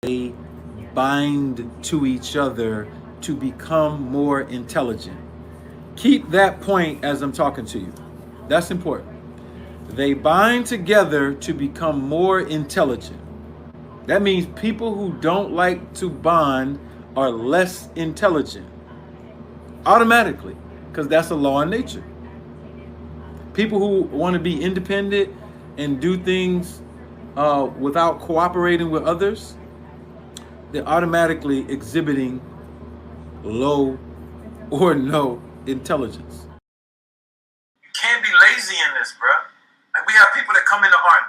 they bind to each other to become more intelligent. Keep that point as I'm talking to you. That's important. They bind together to become more intelligent. That means people who don't like to bond are less intelligent automatically, because that's a law of nature. People who want to be independent and do things without cooperating with others, they're automatically exhibiting low or no intelligence. You can't be lazy in this, bro. Like we have people that come into art.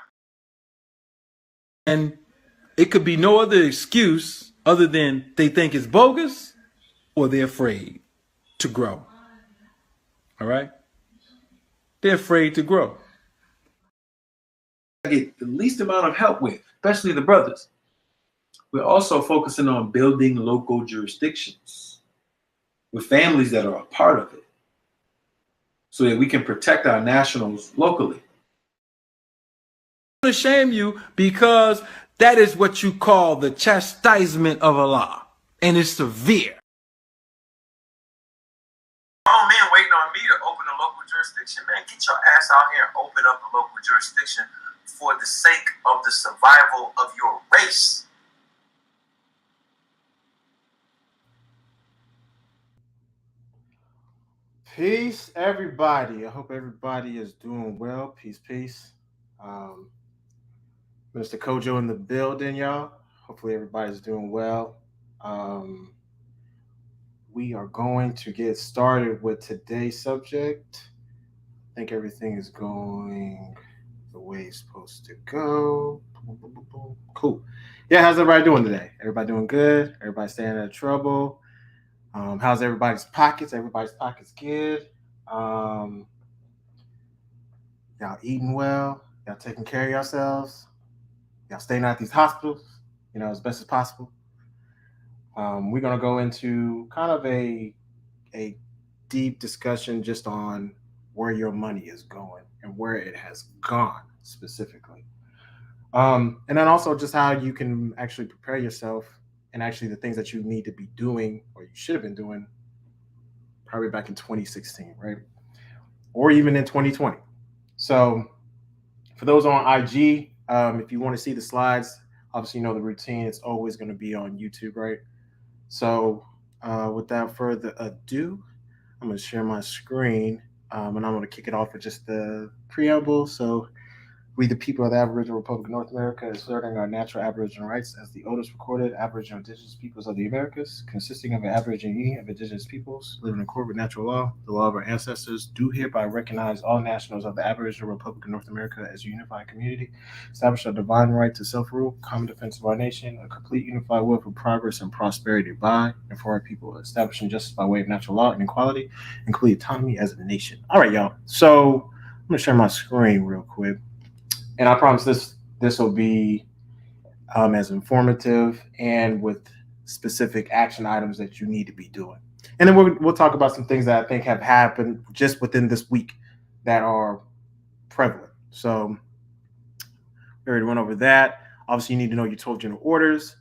And it could be no other excuse other than they think it's bogus or they're afraid to grow. All right? They're afraid to grow. I get the least amount of help with, especially the brothers. We're also focusing on building local jurisdictions with families that are a part of it so that we can protect our nationals locally. To shame you because that is what you call the chastisement of Allah, and it's severe. Oh man, waiting on me to open a local jurisdiction. Man, get your ass out here and open up a local jurisdiction for the sake of the survival of your race. Peace, everybody. I hope everybody is doing well. Peace, peace. Um, Mr. Kojo in the building, y'all. Hopefully, everybody's doing well. Um, we are going to get started with today's subject. I think everything is going the way it's supposed to go. Cool. Yeah, how's everybody doing today? Everybody doing good? Everybody staying out of trouble? How's everybody's pockets? Everybody's pockets good. Um, y'all eating well? Y'all taking care of yourselves? Y'all staying out these hospitals, as best as possible. We're gonna go into kind of a deep discussion just on where your money is going and where it has gone specifically. And then also just how you can actually prepare yourself and actually the things that you need to be doing or you should have been doing probably back in 2016, right? Or even in 2020. So for those on IG, if you want to see the slides, obviously you know the routine. It's always going to be on YouTube, right? So without further ado, I'm going to share my screen and I'm going to kick it off with just the preamble. So we, the people of the Aboriginal Republic of North America, asserting our natural Aboriginal rights as the oldest recorded Aboriginal Indigenous peoples of the Americas, consisting of an Aborigine of Indigenous peoples living in accord with natural law, the law of our ancestors, do hereby recognize all nationals of the Aboriginal Republic of North America as a unified community, establish a divine right to self-rule, common defense of our nation, a complete unified will for progress and prosperity by and for our people, establishing justice by way of natural law and equality, including autonomy as a nation. All right, y'all. So I'm going to share my screen real quick. And I promise this will be as informative and with specific action items that you need to be doing. And then we'll talk about some things that I think have happened just within this week that are prevalent. So we already went over that. Obviously, you need to know your 12 general orders,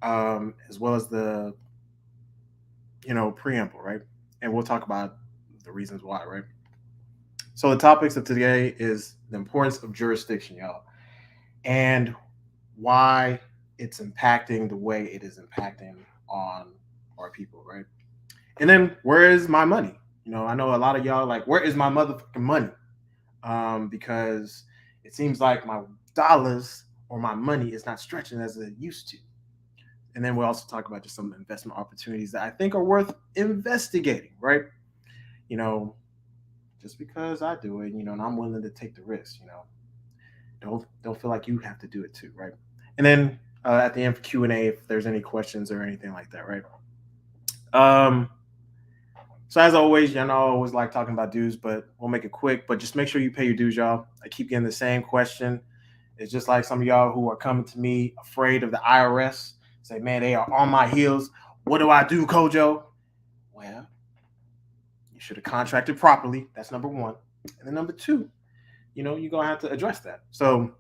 as well as the preamble, right? And we'll talk about the reasons why, right? So the topics of today is the importance of jurisdiction, y'all, and why it's impacting the way it is impacting on our people, right? And then where is my money? I know a lot of y'all like, where is my motherfucking money? Because it seems like my dollars or my money is not stretching as it used to. And then we'll also talk about just some investment opportunities that I think are worth investigating, right? Just because I do it, and I'm willing to take the risk, don't feel like you have to do it too, right? And then at the end for Q&A, if there's any questions or anything like that, right? So as always, y'all know I always like talking about dues, but we'll make it quick. But just make sure you pay your dues, y'all. I keep getting the same question. It's just like some of y'all who are coming to me afraid of the IRS. Say, man, they are on my heels. What do I do, Kojo? Well, you should have contracted properly. That's number one. And then number two, you're going to have to address that. So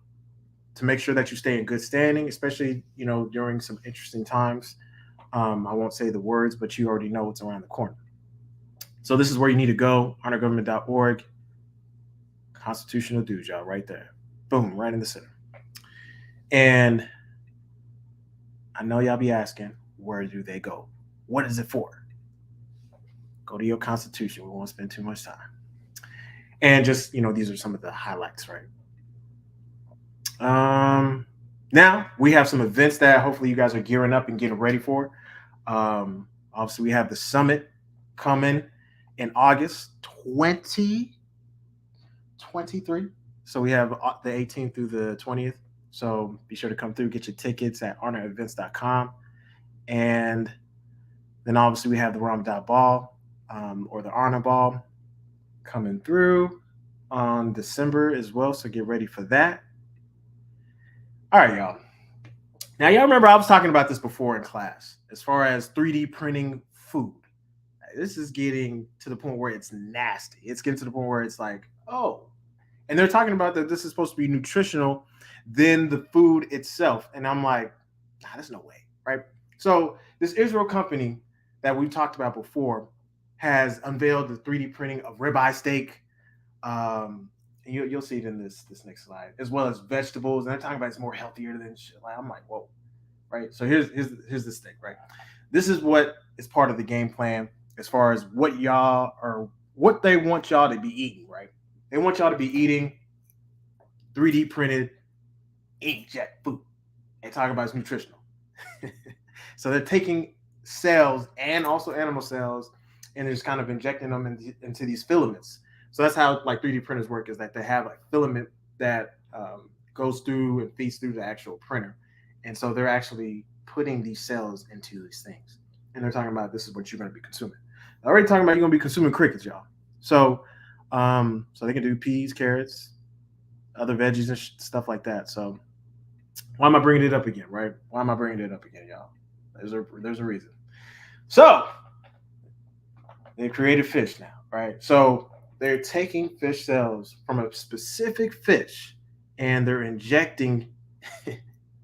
to make sure that you stay in good standing, especially, during some interesting times. I won't say the words, but you already know what's around the corner. So this is where you need to go, honorgovernment.org. Constitutional dues, y'all, right there. Boom, right in the center. And I know y'all be asking, where do they go? What is it for? Go to your Constitution. We won't spend too much time. And just, these are some of the highlights, right? Now we have some events that hopefully you guys are gearing up and getting ready for. Obviously, we have the summit coming in August 2023. So we have the 18th through the 20th. So be sure to come through, get your tickets at honorevents.com. And then obviously we have the Ramadan Ball, or the Honor Ball, coming through on December as well. So get ready for that. All right, y'all. Now, y'all remember I was talking about this before in class as far as 3D printing food. This is getting to the point where it's nasty. It's getting to the point where it's like, oh. And they're talking about that this is supposed to be nutritional than the food itself. And I'm like, nah, there's no way, right? So this Israel company that we've talked about before has unveiled the 3D printing of ribeye steak. And you'll see it in this next slide, as well as vegetables. And they're talking about it's more healthier than shit. Like, I'm like, whoa, right? So here's the steak, right? This is what is part of the game plan as far as what they want y'all to be eating, right? They want y'all to be eating 3D printed inkjet food and talking about it's nutritional. So they're taking cells and also animal cells and they're just kind of injecting them into these filaments. So that's how like 3D printers work, is that they have a filament that goes through and feeds through the actual printer. And so they're actually putting these cells into these things. And they're talking about this is what you're going to be consuming. They're already talking about you're going to be consuming crickets, y'all. So they can do peas, carrots, other veggies and stuff like that. So why am I bringing it up again, right? Why am I bringing it up again, y'all? There's a reason. So they created fish now, right? So they're taking fish cells from a specific fish and they're injecting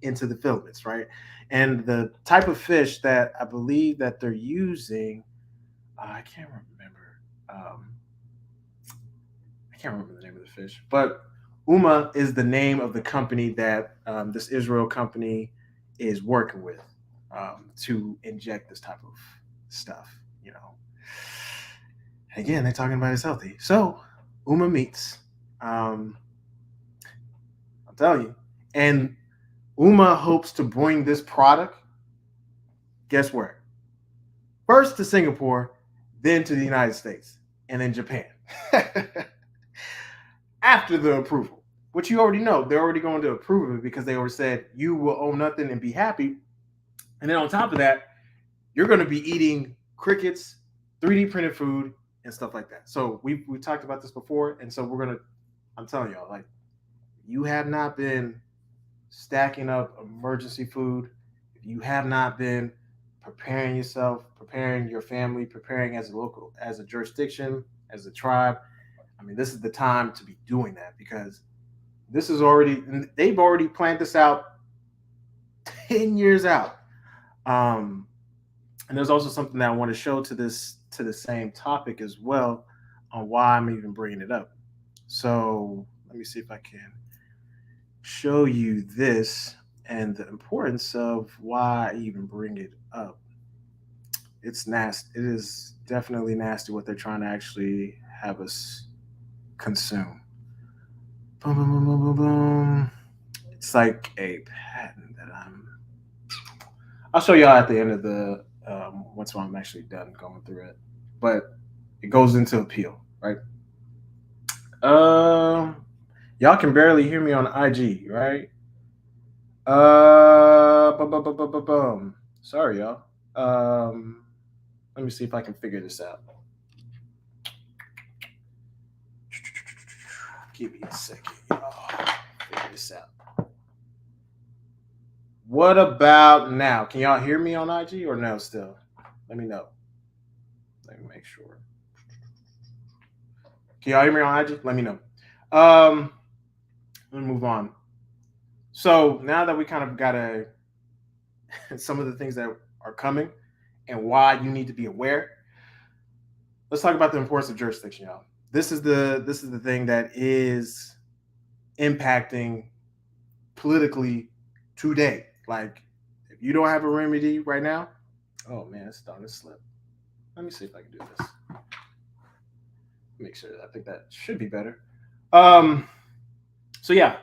into the filaments, right? And the type of fish that I believe that they're using, I can't remember. I can't remember the name of the fish, but Uma is the name of the company that this Israel company is working with to inject this type of stuff, Again, they're talking about it's healthy. So, Uma Meats, I'm telling you. And Uma hopes to bring this product, guess where? First to Singapore, then to the United States, and then Japan. After the approval, which you already know, they're already going to approve it because they already said you will own nothing and be happy. And then on top of that, you're going to be eating crickets, 3D printed food, and stuff like that. So we talked about this before, and so I'm telling y'all, like, you have not been stacking up emergency food, if you have not been preparing yourself, preparing your family, preparing as a jurisdiction, as a tribe, I mean, this is the time to be doing that, because they've already planned this out 10 years out. And there's also something that I want to show to the same topic as well on why I'm even bringing it up. So let me see if I can show you this and the importance of why I even bring it up. It's nasty. It is definitely nasty what they're trying to actually have us consume. Boom, boom, boom, boom, boom, boom. It's like a patent that I'll show y'all at the end of the once I'm actually done going through it. But it goes into appeal, right? Y'all can barely hear me on IG, right? Sorry, y'all. Let me see if I can figure this out. Give me a second, y'all. Figure this out. What about now? Can y'all hear me on IG or no still? Let me know. Let me make sure. Can y'all hear me on IG? Let me know. Let me move on. So now that we kind of got some of the things that are coming and why you need to be aware, let's talk about the importance of jurisdiction, y'all. This is the thing that is impacting politically today. Like, if you don't have a remedy right now, oh man, it's starting to slip. Let me see if I can do this. Make sure. I think that should be better. So yeah.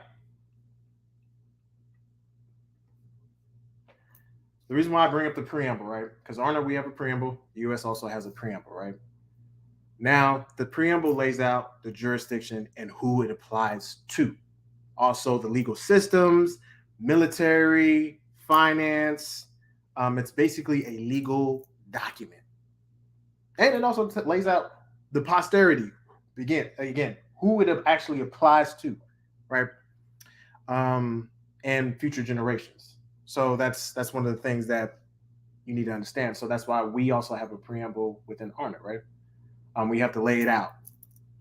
The reason why I bring up the preamble, right? Because ARNA, we have a preamble. The U.S. also has a preamble, right? Now, the preamble lays out the jurisdiction and who it applies to. Also, the legal systems, military, finance. It's basically a legal document. And it also lays out the posterity, again, who it actually applies to, right? And future generations. So that's one of the things that you need to understand. So that's why we also have a preamble within ARNA, right? We have to lay it out,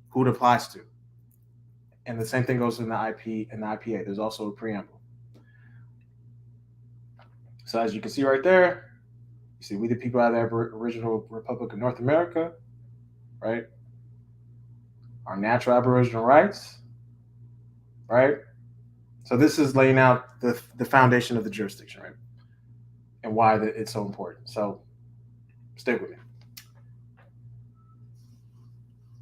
who it applies to. And the same thing goes in the IP and the IPA. There's also a preamble. So as you can see right there, you see we the people of the Aboriginal Republic of North America, right? Our natural Aboriginal rights, right? So this is laying out the foundation of the jurisdiction, right? And why it's so important. So stay with me.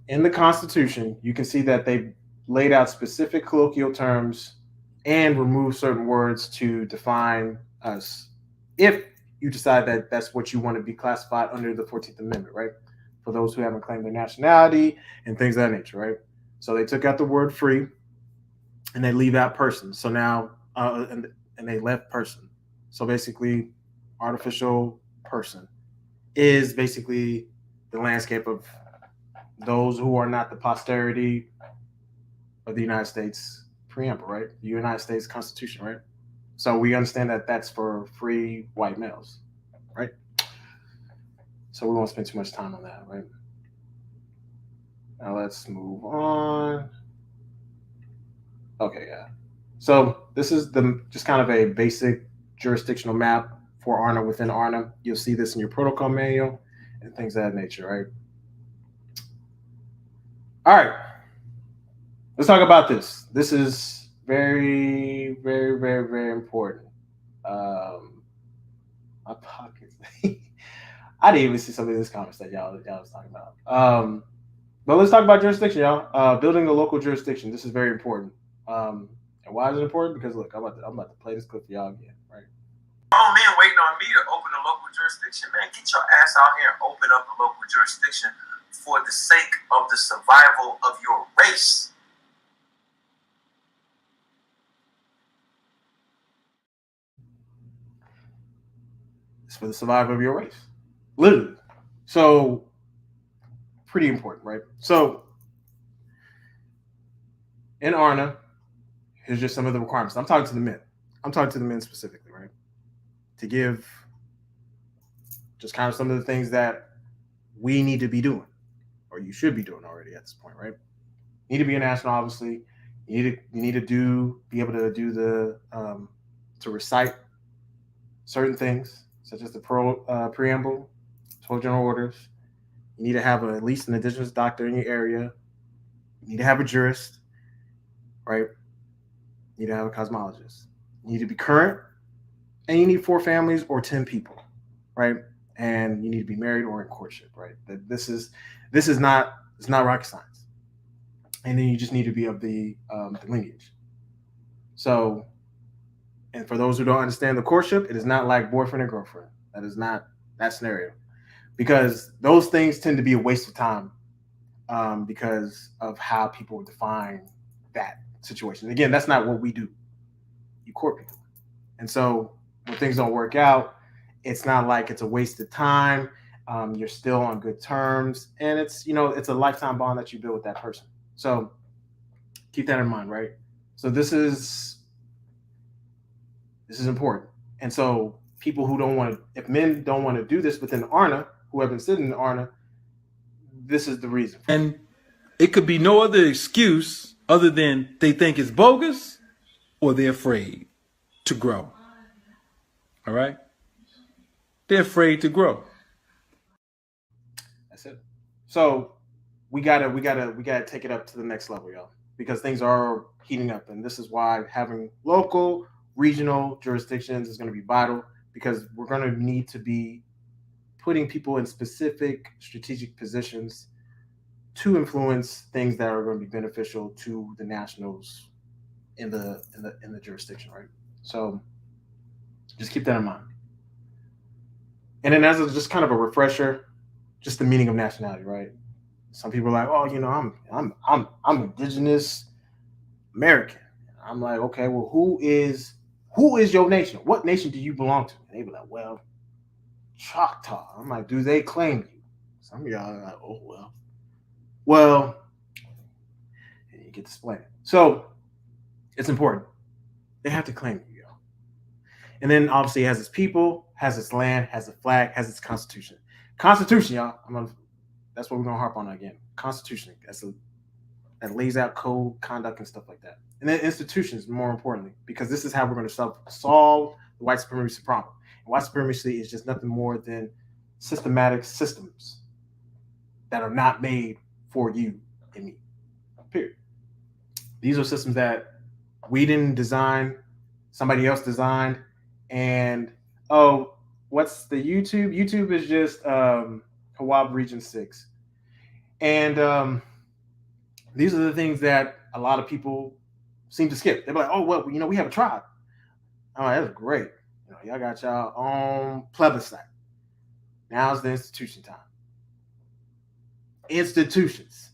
In the Constitution, you can see that they laid out specific colloquial terms and removed certain words to define us. If you decide that that's what you want to be classified under the 14th Amendment, right? For those who haven't claimed their nationality and things of that nature, right? So they took out the word free and they leave out person. So now, and they left person. So basically, artificial person is basically the landscape of those who are not the posterity of the United States preamble, right? The United States Constitution, right? So we understand that that's for free white males, right? So we won't spend too much time on that, right? Now let's move on. Okay, yeah. So this is just kind of a basic jurisdictional map for ARNA within ARNA. You'll see this in your protocol manual and things of that nature, right? All right. Let's talk about this. This is very, very, very, very important. My pockets. I didn't even see some of these comments that y'all was talking about. But let's talk about jurisdiction, y'all. Building a local jurisdiction. This is very important. And why is it important? Because look, I'm about to play this clip for y'all again, right? Oh man, waiting on me to open a local jurisdiction. Man, get your ass out here and open up a local jurisdiction for the sake of the survival of your race. It's for the survival of your race. Literally. So pretty important, right? So in ARNA, here's just some of the requirements. I'm talking to the men. I'm talking to the men specifically, right? To give just kind of some of the things that we need to be doing, or you should be doing already at this point, right? You need to be a national, obviously. You need to be able to do to recite certain things, such as the preamble, 12 general orders. You need to have at least an indigenous doctor in your area. You need to have a jurist, right? You need to have a cosmologist. You need to be current, and you need 4 families or 10 people, right? And you need to be married or in courtship, right? This is not rocket science. And then you just need to be of the lineage. So, and for those who don't understand the courtship, it is not like boyfriend and girlfriend. That is not that scenario, because those things tend to be a waste of time because of how people define that situation. Again, that's not what we do. You court people. And so when things don't work out, it's not like it's a waste of time. You're still on good terms, and it's a lifetime bond that you build with that person. So keep that in mind, right? So this is important. And so people who don't want to, if men don't want to do this within ARNA, who have been sitting in ARNA, this is the reason. And it could be no other excuse other than they think it's bogus or they're afraid. to grow. All right? They're afraid to grow. That's it. So we gotta take it up to the next level, y'all, because things are heating up, and this is why having local, regional jurisdictions is going to be vital, because we're going to need to be putting people in specific strategic positions to influence things that are going to be beneficial to the nationals in the jurisdiction, right? So just keep that in mind. And then as just kind of a refresher, just the meaning of nationality, right? Some people are like, oh, I'm indigenous American. I'm like, okay, well, who is your nation? What nation do you belong to? And they be like, well, Choctaw. I'm like, do they claim you? Some of y'all are like, oh well, and you get to explain it. So it's important. They have to claim you, yo. And then obviously it has its people, has its land, has a flag, has its constitution. Constitution, y'all. That's what we're gonna harp on again. Constitution. That lays out code, conduct, and stuff like that. And then institutions, more importantly, because this is how we're going to solve the white supremacy problem. And white supremacy is just nothing more than systematic systems that are not made for you and me. Period. These are systems that we didn't design, somebody else designed, and what's the YouTube? YouTube is just Hawab Region 6. And these are the things that a lot of people seem to skip. They're like, oh, well, we have a tribe. Oh, that's great. Y'all got y'all own plebiscite. Now's the institution time. Institutions.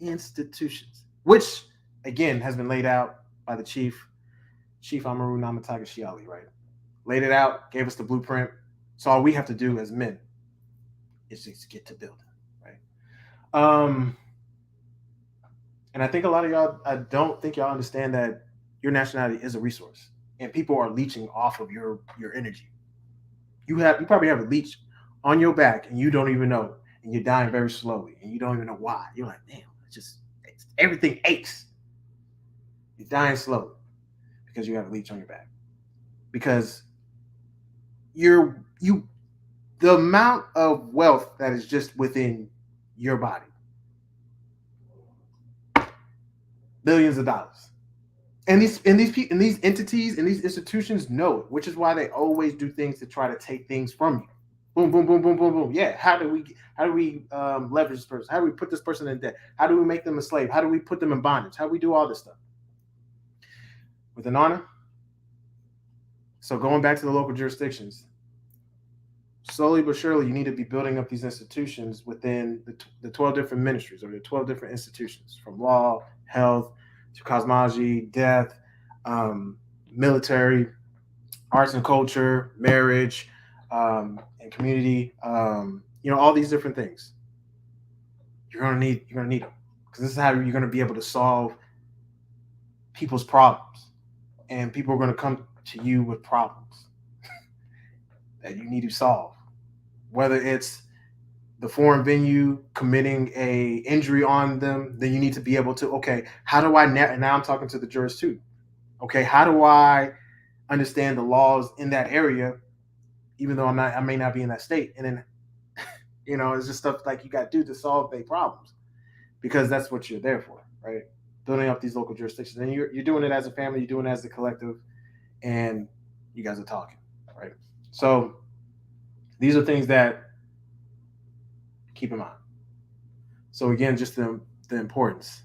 Institutions. Which, again, has been laid out by the Chief Amaru Namataga Shiali, right? Laid it out, gave us the blueprint. So all we have to do as men is just get to building, right? And I think a lot of y'all, I don't think y'all understand that your nationality is a resource, and people are leeching off of your energy. You probably have a leech on your back, and you don't even know, and you're dying very slowly, and you don't even know why. You're like, damn, everything aches. You're dying slowly because you have a leech on your back. Because the amount of wealth that is just within your body. Billions of dollars. And these entities and these institutions know it, which is why they always do things to try to take things from you. Boom, boom, boom, boom, boom, boom. Yeah. How do we leverage this person? How do we put this person in debt? How do we make them a slave? How do we put them in bondage? How do we do all this stuff? With an honor. So going back to the local jurisdictions, slowly but surely, you need to be building up these institutions within the 12 different ministries or the 12 different institutions, from law, health, to cosmology, death, military, arts and culture, marriage, and community. All these different things. You're gonna need them, because this is how you're gonna be able to solve people's problems, and people are gonna come to you with problems that you need to solve. Whether it's the foreign venue committing a injury on them, then you need to be able to, okay, how do I now I'm talking to the jurors too. Okay, how do I understand the laws in that area, even though I may not be in that state? And then, it's just stuff like you got to do to solve their problems, because that's what you're there for, right? Building up these local jurisdictions. And you're doing it as a family, you're doing it as a collective, and you guys are talking, right? So these are things that keep in mind. So again, just the importance.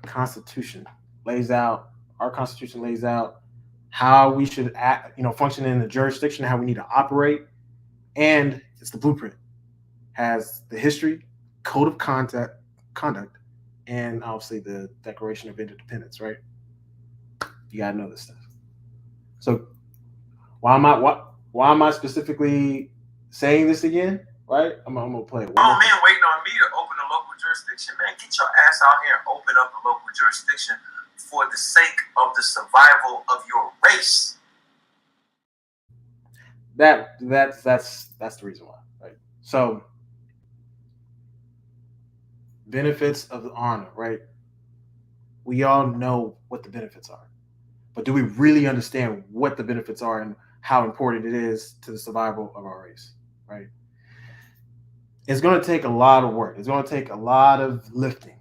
Constitution lays out how we should act, function in the jurisdiction, how we need to operate, and it's the blueprint. Has the history, code of conduct, and obviously the Declaration of Independence, right? You gotta know this stuff. So why am I specifically saying this again? Right? I'm gonna play it. Oh man, waiting on me to open a local jurisdiction. Man, get your ass out here and open up a local jurisdiction for the sake of the survival of your race. That's the reason why, right? So benefits of the honor, right? We all know what the benefits are. But do we really understand what the benefits are and how important it is to the survival of our race, right? It's going to take a lot of work. It's going to take a lot of lifting.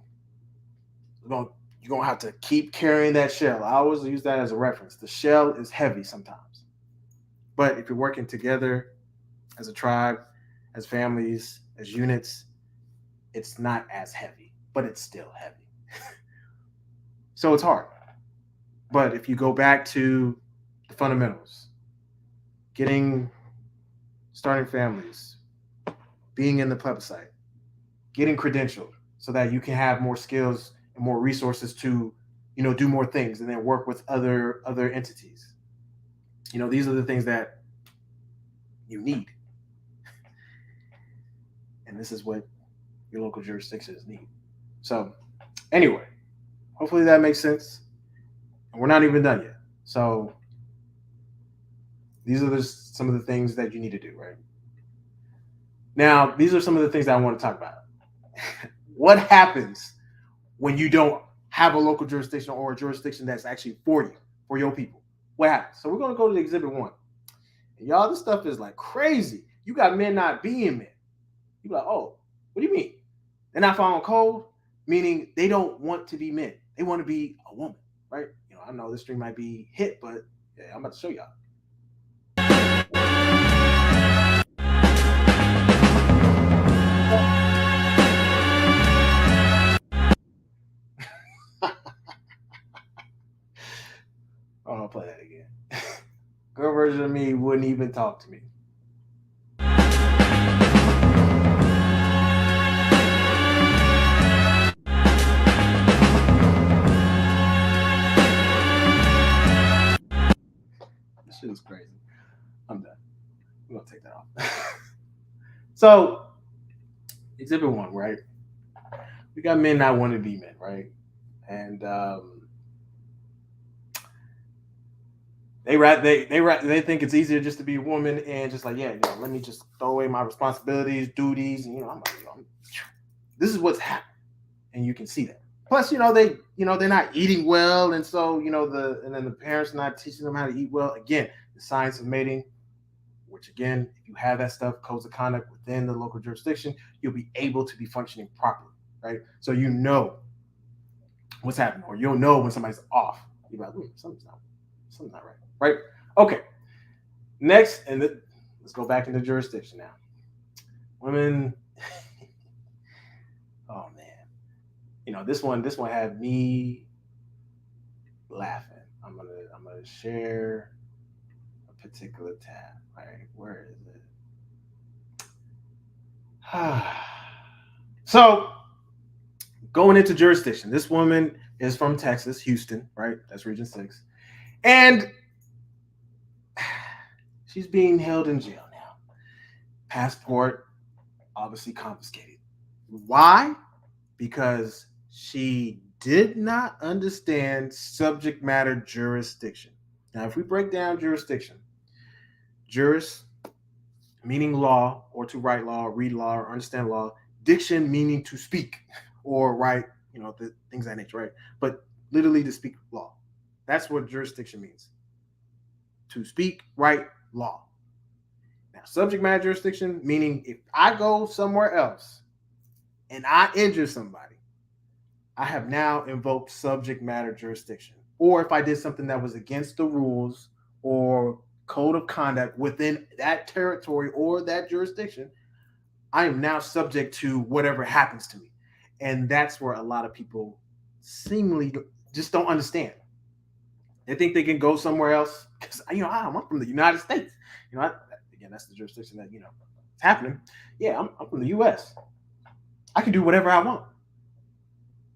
You're going to have to keep carrying that shell. I always use that as a reference. The shell is heavy sometimes. But if you're working together as a tribe, as families, as units, it's not as heavy, but it's still heavy. So it's hard. But if you go back to the fundamentals, starting families, being in the plebiscite, getting credentialed so that you can have more skills and more resources to, do more things and then work with other entities. These are the things that you need. And this is what your local jurisdictions need. So anyway, hopefully that makes sense. And we're not even done yet. So these are some of the things that you need to do, right? Now, these are some of the things that I want to talk about. What happens when you don't have a local jurisdiction or a jurisdiction that's actually for you, for your people? What happens? So we're going to go to Exhibit 1. And y'all, this stuff is like crazy. You got men not being men. You're like, oh, what do you mean? They're not following code, meaning they don't want to be men. They want to be a woman, right? I know this stream might be hit, but yeah, I'm about to show y'all. I'll play that again. Girl version of me wouldn't even talk to me. This shit is crazy. I'm done. I'm gonna take that off. So, Exhibit 1, right? We got men not wanting to be men, right? And they think it's easier just to be a woman and just like, yeah, let me just throw away my responsibilities, duties, and this is what's happening, and you can see that. Plus, they're not eating well, and so and then the parents not teaching them how to eat well. Again, the science of mating, which again, if you have that stuff, codes of conduct within the local jurisdiction, you'll be able to be functioning properly, right? So what's happening, or you'll know when somebody's off. You're like, something's not right. Right? Okay. Next, and let's go back into jurisdiction now. Women. Oh man. This one had me laughing. I'm gonna share a particular tab. All right, where is it? So going into jurisdiction, this woman is from Texas, Houston, right? That's Region 6. And she's being held in jail now. Passport obviously confiscated. Why? Because she did not understand subject matter jurisdiction. Now, if we break down jurisdiction, juris meaning law or to write law, read law, or understand law, diction meaning to speak or write, the things of that nature, right? But literally to speak law. That's what jurisdiction means. To speak, write, law. Now, subject matter jurisdiction, meaning if I go somewhere else and I injure somebody, I have now invoked subject matter jurisdiction. Or if I did something that was against the rules or code of conduct within that territory or that jurisdiction, I am now subject to whatever happens to me. And that's where a lot of people seemingly just don't understand. They think they can go somewhere else because I'm from the United States. Again, that's the jurisdiction that it's happening. Yeah, I'm from the U.S. I can do whatever I want.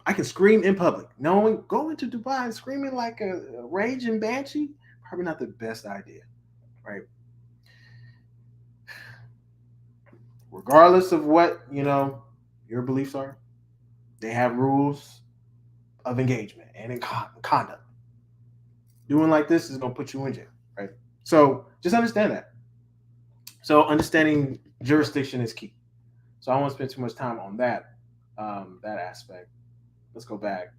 I can scream in public. Going to Dubai and screaming like a raging banshee, probably not the best idea, right? Regardless of what your beliefs are, they have rules of engagement and in conduct. Doing like this is going to put you in jail, right? So just understand that. So understanding jurisdiction is key. So I won't spend too much time on that aspect. Let's go back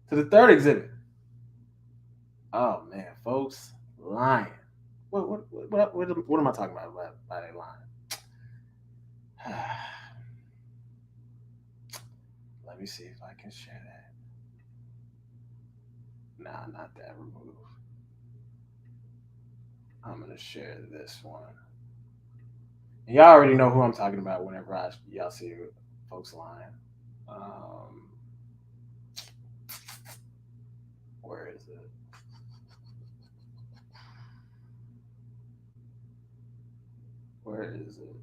to the third exhibit. Oh man, folks, lying. What am I talking about by that line? Let me see if I can share that. Nah, not that. Remove. I'm gonna share this one. And y'all already know who I'm talking about whenever y'all see folks lying. Um, where is it? Where is it?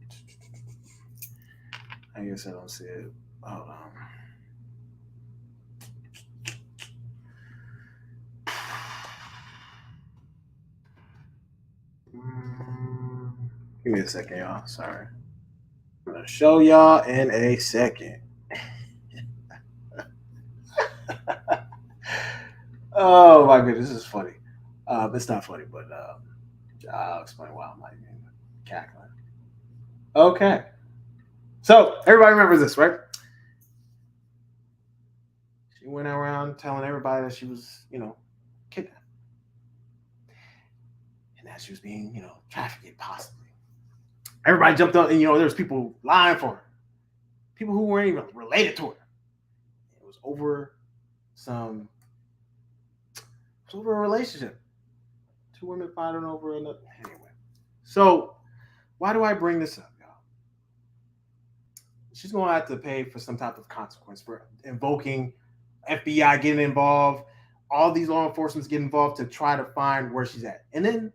I guess I don't see it. Hold on. Mm, Give me a second, y'all. Sorry. I'm gonna show y'all in a second. Oh my goodness, this is funny. It's not funny, but I'll explain why I'm like cackling. Okay, so everybody remembers this, right? She went around telling everybody that she was, kidnapped, and that she was being, trafficked, possibly. Everybody jumped up, and there's people lying for her, people who weren't even related to her. It was over some, it was over a relationship. Two women fighting over another. Anyway, so why do I bring this up, y'all? She's going to have to pay for some type of consequence for invoking FBI getting involved, all these law enforcement get involved to try to find where she's at. And then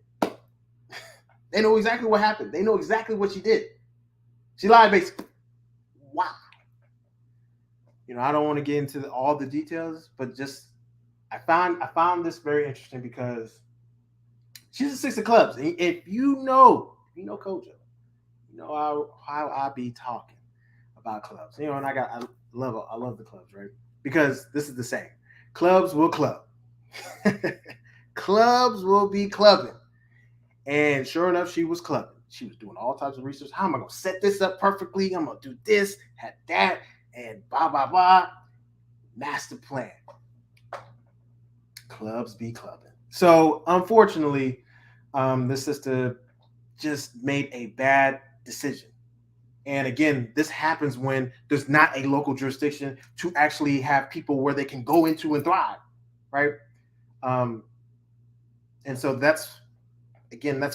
they know exactly what happened. They know exactly what she did. She lied basically. Why? I don't want to get into all the details, but just I found this very interesting because she's a six of clubs. And if you know Kojo, you know how I be talking about clubs. And I love the clubs, right? Because this is the same. Clubs will club. Clubs will be clubbing. And sure enough, she was clubbing. She was doing all types of research. How am I going to set this up perfectly? I'm going to do this, had that, and blah, blah, blah. Master plan. Clubs be clubbing. So, unfortunately, this sister just made a bad decision. And again, this happens when there's not a local jurisdiction to actually have people where they can go into and thrive, right? And so that's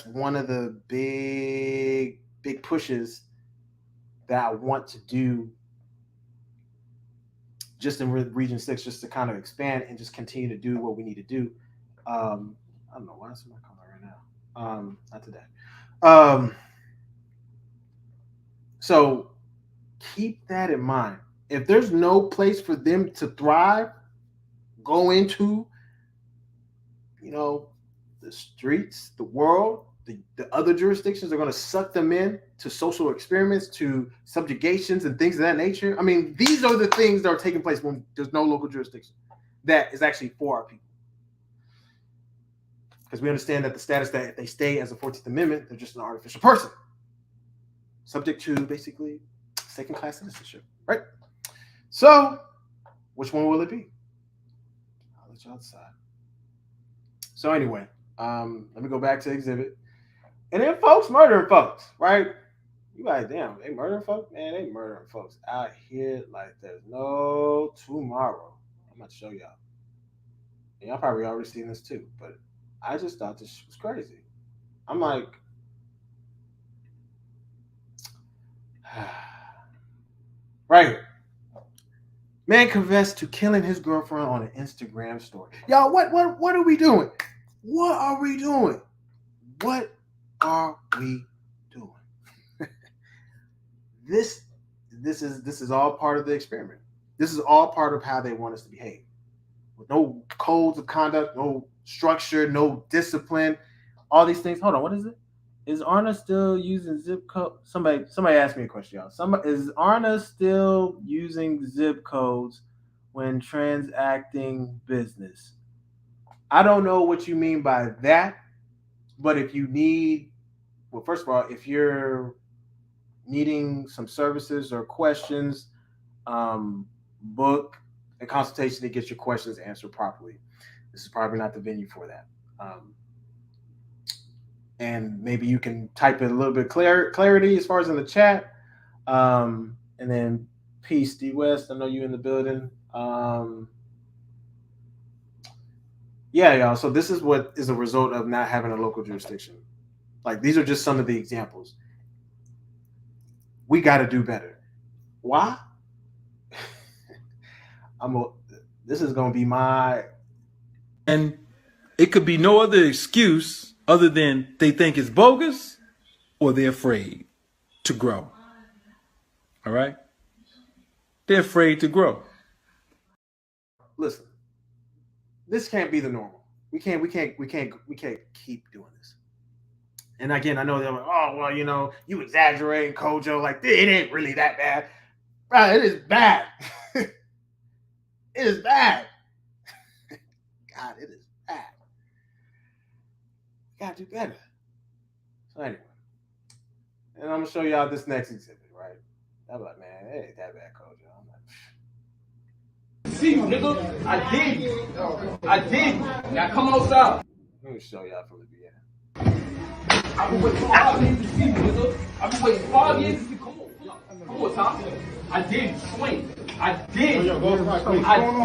one of the big pushes that I want to do just in Region 6, just to kind of expand and just continue to do what we need to do. I don't know why is my calling right now. Not today. So keep that in mind. If there's no place for them to thrive, go into, the streets, the world, the other jurisdictions are going to suck them in to social experiments, to subjugations and things of that nature. I mean, these are the things that are taking place when there's no local jurisdiction that is actually for our people. Because we understand that the status that if they stay as a 14th Amendment, they're just an artificial person, subject to basically second-class citizenship, right? So, which one will it be? I'll let y'all decide. So anyway, let me go back to exhibit. And then folks murdering folks, right? You like, damn, they murdering folks? Man, they murdering folks out here like there's no tomorrow. I'm about to show y'all. And y'all probably already seen this too, but I just thought this was crazy. I'm like, right. Man confessed to killing his girlfriend on an Instagram story. Y'all, what are we doing? What are we doing? What are we doing? This is all part of the experiment. This is all part of how they want us to behave. With no codes of conduct, no structure, no discipline, all these things. Hold on, what is it? Is Arna still using zip code? Somebody asked me a question, y'all. Is Arna still using zip codes when transacting business? I don't know what you mean by that, but if you need, well, first of all, if you're needing some services or questions, book a consultation to get your questions answered properly. this is probably not the venue for that. And maybe you can type it a little bit clarity as far as in the chat. And then peace, D West. I know you in the building. Yeah, y'all. So this is what is a result of not having a local jurisdiction. Like, these are just some of the examples. We got to do better. Why? This is going to be my... And it could be no other excuse other than they think it's bogus or they're afraid to grow. All right? They're afraid to grow. Listen, this can't be the normal. We can't keep doing this. And again, I know they're like, oh, well, you know, you exaggerating, Kojo. Like, it ain't really that bad. Bro, it is bad. It is bad. God, it is bad. We gotta do better. So anyway, and I'm gonna show y'all this next exhibit, right? I'm like, man, it ain't that bad, Kojo. I'm like, see you, nigga. I did. I did. Now come outside. let me show y'all from the beginning. I've been waiting 5 years to see you, nigga. I've been waiting 5 years to see you. Come on, Tom. I did swing. I did. I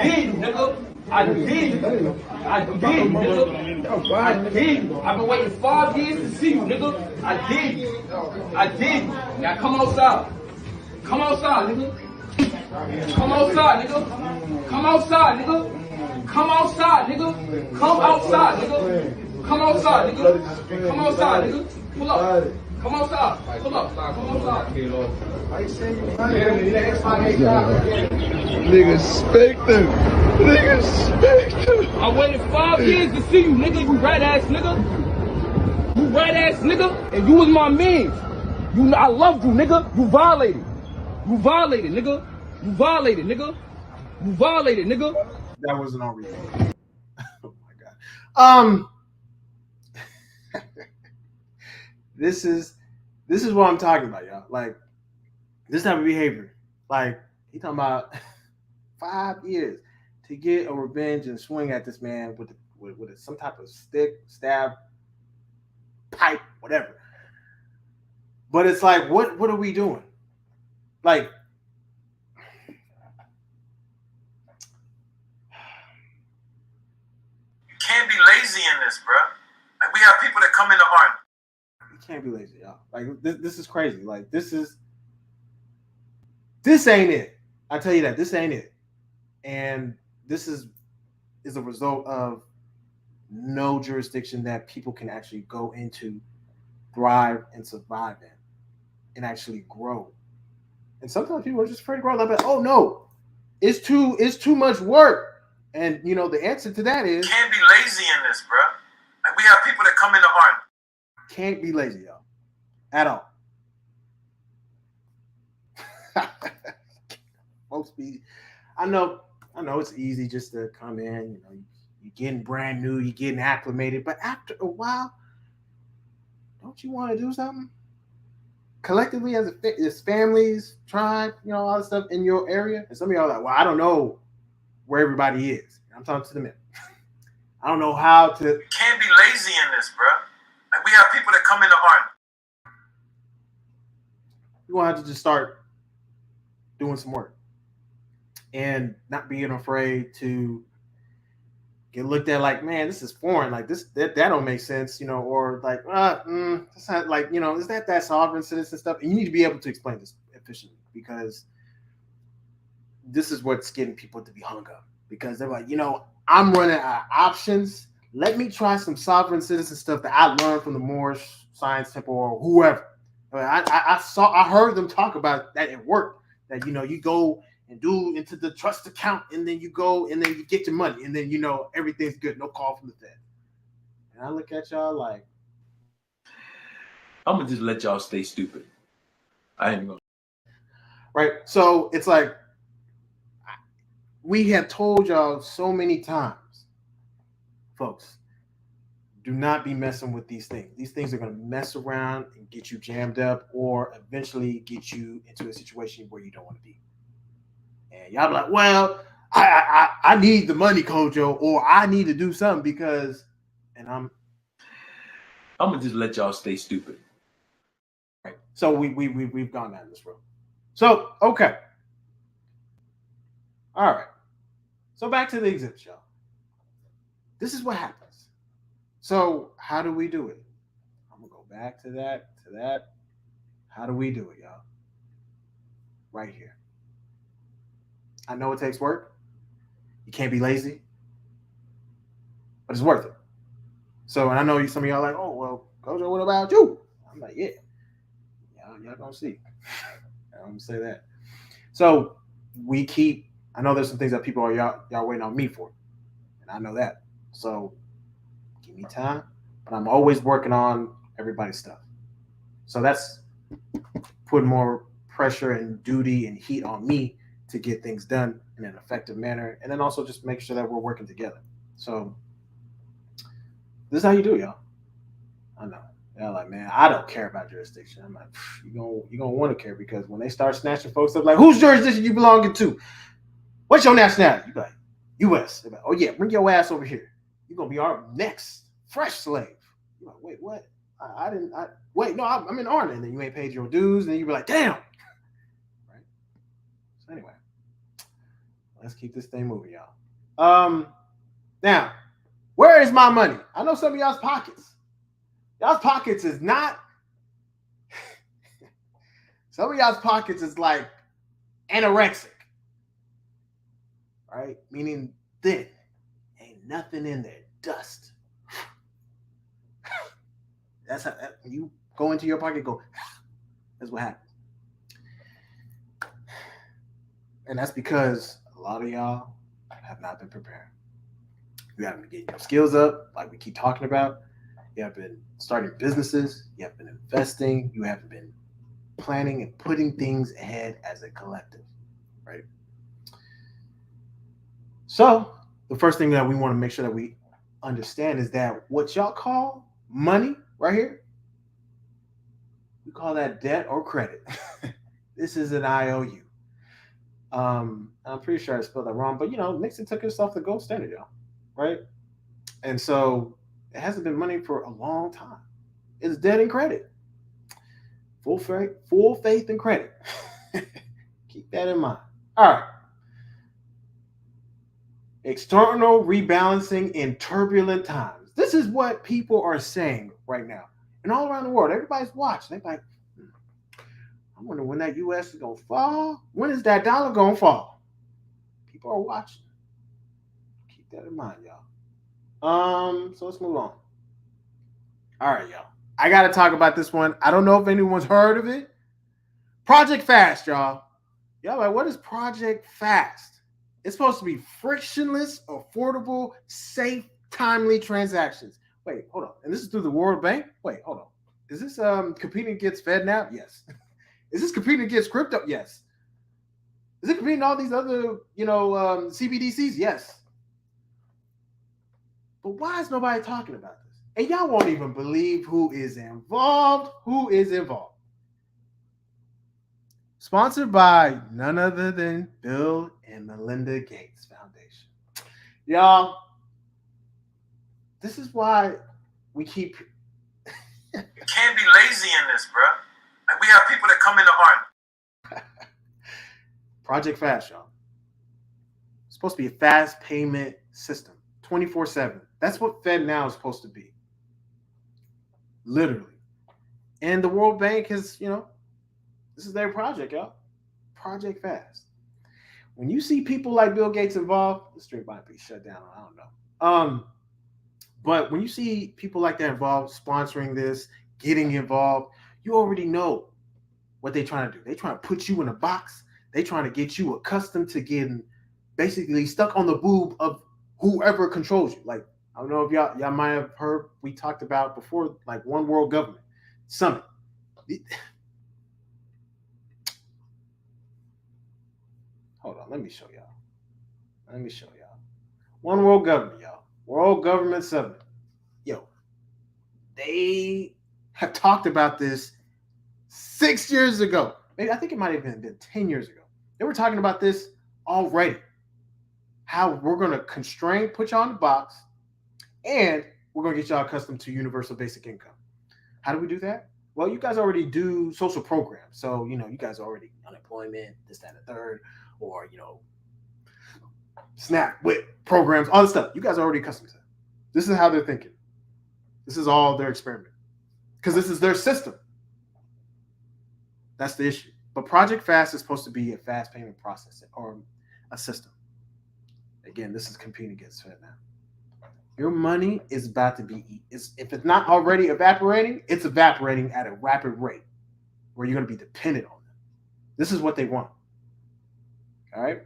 did, nigga. I did. I did, nigga. I did. I've been waiting 5 years to see you, nigga. I did. I did. Now come outside. Come outside, nigga. Come outside, nigga. Come outside, nigga. Come outside, nigga. Come outside, nigga. Come outside, nigga. Come outside, nigga. Pull up. Come outside. Pull up. Come outside. Nigga, Spectre. Nigga, Spectre. I waited 5 years to see you, nigga. You rat ass nigga. You rat ass nigga. And you was my man. I loved you, nigga. You violated. You violated, nigga. You violated, nigga. You violated, nigga. That wasn't on replay. Oh my god. This is what I'm talking about, y'all. Like, this type of behavior. Like, he talking about 5 years to get a revenge and swing at this man with some type of stick, stab, pipe, whatever. But it's like, what are we doing? Like, You can't be lazy in this, bro. Like, we have people that come in the army. you can't be lazy, y'all. Like, this is crazy. Like, this ain't it. I tell you that, this ain't it. And this is a result of no jurisdiction that people can actually go into, thrive, and survive in, and actually grow. And sometimes people are just afraid to grow. They're like, oh no, it's too much work. And you know, the answer to that is, You can't be lazy in this, bro. Like, we have people that come in the army. can't be lazy, y'all, at all. Folks I know it's easy just to come in, you know, you're getting brand new, you're getting acclimated, but after a while, don't you want to do something collectively as families, tribe, you know, all that stuff in your area? And some of y'all are like, well, I don't know where everybody is. I'm talking to the men. I don't know how to. You can't be lazy in this, bro. Like, we have people that come in the army. You're gonna have to just start doing some work and not being afraid to get looked at like, man, this is foreign. Like, that don't make sense, you know, or like, it's not like, you know, is that sovereign citizen stuff? And you need to be able to explain this efficiently, because this is what's getting people to be hung up, because they're like, you know, I'm running out of options. Let me try some sovereign citizen stuff that I learned from the Moorish Science Temple or whoever. I heard them talk about that at work, that, you know, you go and do into the trust account, and then you go and then you get your money, and then, you know, everything's good. No call from the Fed. And I look at y'all like, I'm gonna just let y'all stay stupid. I ain't gonna. right? So it's like, we have told y'all so many times, folks, do not be messing with these things. These things are going to mess around and get you jammed up, or eventually get you into a situation where you don't want to be. And y'all be like, well, I need the money, Kojo, or I need to do something because, and I'm gonna just let y'all stay stupid. Right. So we've gone down this road. So okay. All right. So back to the exhibit, y'all. This is what happens. So how do we do it? I'm gonna go back to that. How do we do it, y'all? Right here. I know it takes work. You can't be lazy, but it's worth it. So, and I know some of y'all are like, oh, well, Kojo, what about you? I'm like, yeah. Y'all gonna see. I'm gonna say that. So I know there's some things that people are y'all waiting on me for. And I know that. So give me time. But I'm always working on everybody's stuff. So that's putting more pressure and duty and heat on me to get things done in an effective manner. And then also just make sure that we're working together. So this is how you do it, y'all. I know. They're like, man, I don't care about jurisdiction. I'm like, you're gonna want to care because when they start snatching folks up, like, whose jurisdiction you belonging to? What's your nationality? You like, U.S. They're like, oh yeah, bring your ass over here. You're gonna be our next fresh slave. You're like, wait, what? I'm in Arna, and then you ain't paid your dues, and then you be like, damn. Right? So anyway, let's keep this thing moving, y'all. Now, where is my money? I know some of y'all's pockets. Y'all's pockets is not. Some of y'all's pockets is like anorexic, right? Meaning thin. Ain't nothing in there. Dust. That's how when you go into your pocket, go. That's what happens. And that's because a lot of y'all have not been prepared. You haven't been getting your skills up, like we keep talking about. You have been starting businesses. You have been investing. You haven't been planning and putting things ahead as a collective, right? So the first thing that we want to make sure that we understand is that what y'all call money right here, we call that debt or credit. This is an IOU. I'm pretty sure I spelled that wrong, but Nixon took us off the gold standard, y'all, right? And so it hasn't been money for a long time. It's debt and credit. Full faith and credit. Keep that in mind. All right. External rebalancing in turbulent times. This is what people are saying right now. And all around the world, everybody's watching. They're like, I wonder when that U.S. is going to fall. When is that dollar going to fall? People are watching. Keep that in mind, y'all. So let's move on. All right, y'all. I got to talk about this one. I don't know if anyone's heard of it. Project Fast, y'all. Y'all like, what is Project Fast? It's supposed to be frictionless, affordable, safe, timely transactions. Wait, hold on. And this is through the World Bank? Wait, hold on. Is this competing against FedNow? Yes. Is this competing against crypto? Yes. Is it competing all these other, CBDCs? Yes. But why is nobody talking about this? And y'all won't even believe who is involved. Sponsored by none other than Bill and Melinda Gates Foundation. Y'all, this is why we keep... You can't be lazy in this, bro. Like, we have people that come into Arna. Project Fast, y'all. It's supposed to be a fast payment system, 24/7. That's what FedNow is supposed to be. Literally. And the World Bank has, this is their project, y'all. Project Fast. When you see people like Bill Gates involved, the street might be shut down. I don't know. But when you see people like that involved, sponsoring this, getting involved, you already know what they're trying to do. They're trying to put you in a box. They're trying to get you accustomed to getting basically stuck on the boob of whoever controls you. Like, I don't know if y'all might have heard, we talked about before, like One World Government Summit. Hold on, let me show y'all. One World Government, y'all. World Government Summit. Yo, they have talked about this 6 years ago. Maybe I think it might have been 10 years ago. They were talking about this already. how we're going to constrain, put y'all in the box, and we're going to get y'all accustomed to universal basic income. How do we do that? Well, you guys already do social programs. So, you guys already unemployment, this, that, and the third, or, SNAP, WIC programs, all this stuff. You guys are already accustomed to that. This is how they're thinking. This is all their experiment. Because this is their system. That's the issue. But Project Fast is supposed to be a fast payment process or a system. Again, this is competing against FedNow. Your money is about to be if it's not already evaporating, it's evaporating at a rapid rate where you're going to be dependent on them. This is what they want. All right.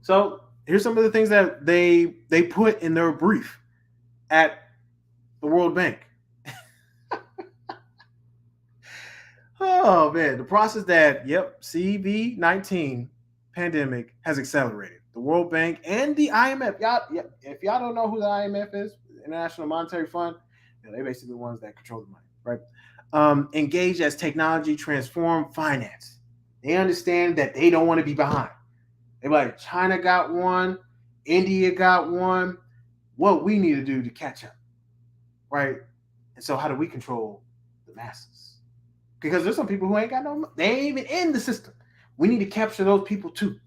So here's some of the things that they put in their brief at the World Bank. Oh man, the process that CV-19 pandemic has accelerated. The World Bank and the IMF. If y'all don't know who the IMF is, the International Monetary Fund, they're basically the ones that control the money, right? Engage as technology transform finance. They understand that they don't want to be behind. They're like, China got one, India got one. What we need to do to catch up, right? And so how do we control the masses? Because there's some people who ain't got no, they ain't even in the system. We need to capture those people too.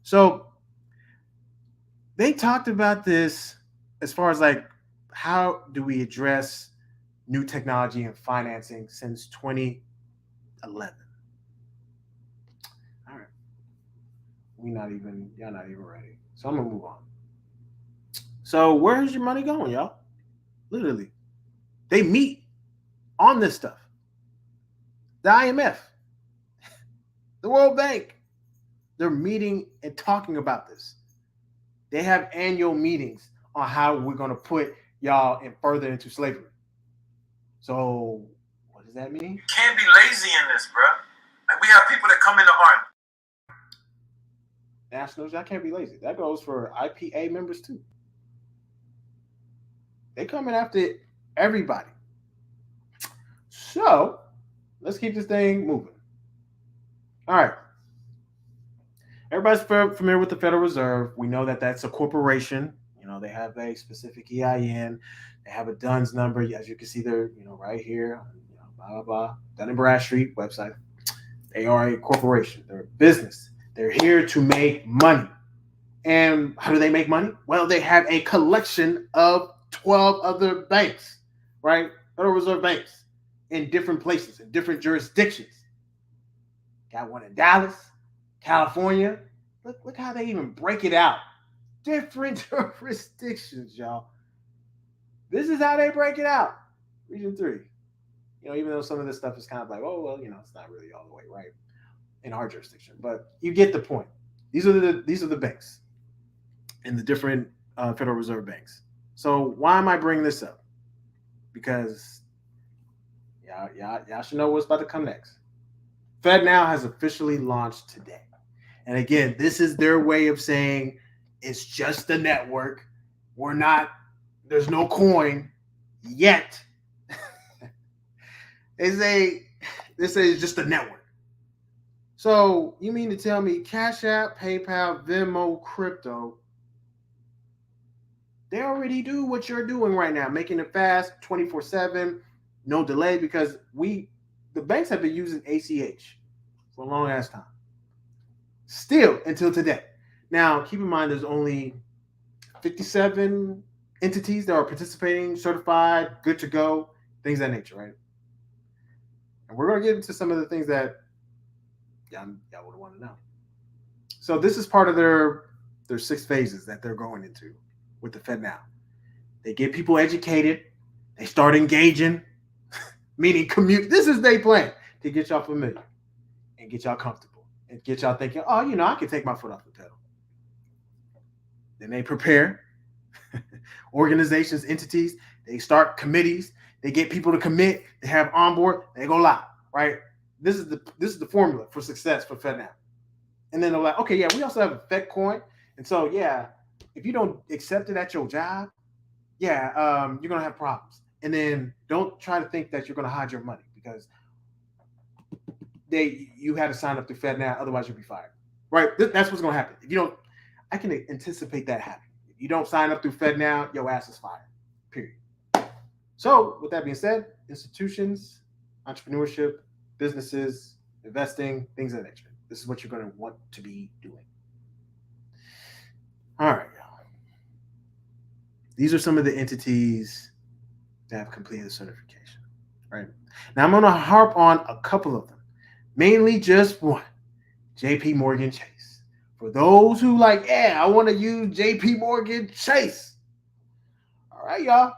So they talked about this as far as like, how do we address new technology and financing since 2011? All right. Y'all not even ready. So I'm gonna move on. So where's your money going, y'all? Literally. They meet on this stuff. The IMF, the World Bank, they're meeting and talking about this. They have annual meetings on how we're going to put y'all further into slavery. So what does that mean? Can't be lazy in this, bro. Like, we have people that come in the army. Nationals, y'all can't be lazy. That goes for IPA members too. They coming after everybody. So let's keep this thing moving. All right. Everybody's familiar with the Federal Reserve. We know that that's a corporation. They have a specific EIN. They have a DUNS number. As you can see there, right here, blah, blah, blah. Dun & Bradstreet website. They are a corporation. They're a business. They're here to make money. And how do they make money? Well, they have a collection of 12 other banks, right? Federal Reserve banks in different places, in different jurisdictions. Got one in Dallas, California. Look how they even break it out. Different jurisdictions, y'all. This is how they break it out. Region 3. Even though some of this stuff is kind of like, oh, well, it's not really all the way right in our jurisdiction. But you get the point. These are the banks in the different Federal Reserve banks. So why am I bringing this up? Because y'all should know what's about to come next. FedNow has officially launched today. And again, this is their way of saying it's just a network. There's no coin yet. They say it's just a network. So you mean to tell me Cash App, PayPal, Venmo, crypto, they already do what you're doing right now, making it fast, 24/7, no delay, because the banks have been using ACH for a long ass time. Still until today. Now, keep in mind there's only 57 entities that are participating, certified, good to go, things of that nature, right? And we're going to get into some of the things that y'all would want to know. So this is part of their 6 phases that they're going into with the FedNow. They get people educated. They start engaging, meaning commute. This is their plan to get y'all familiar and get y'all comfortable and get y'all thinking, oh, I can take my foot off the pedal. Then they prepare organizations, entities. They start committees. They get people to commit. They have onboard. They go live, right? This is the formula for success for FedNow. And then they're like, okay, yeah, we also have a FedCoin. And so, yeah, if you don't accept it at your job, you're going to have problems. And then don't try to think that you're going to hide your money because you had to sign up to FedNow. Otherwise, you'll be fired. right? That's what's going to happen. If you don't, I can anticipate that happening. If you don't sign up through FedNow, your ass is fired. Period. So, with that being said, institutions, entrepreneurship, businesses, investing, things of that nature. This is what you're going to want to be doing. All right, y'all. These are some of the entities that have completed the certification, right? Now, I'm going to harp on a couple of them, mainly just one, JP Morgan Chase. For those who like, yeah, I want to use JP Morgan Chase. All right, y'all.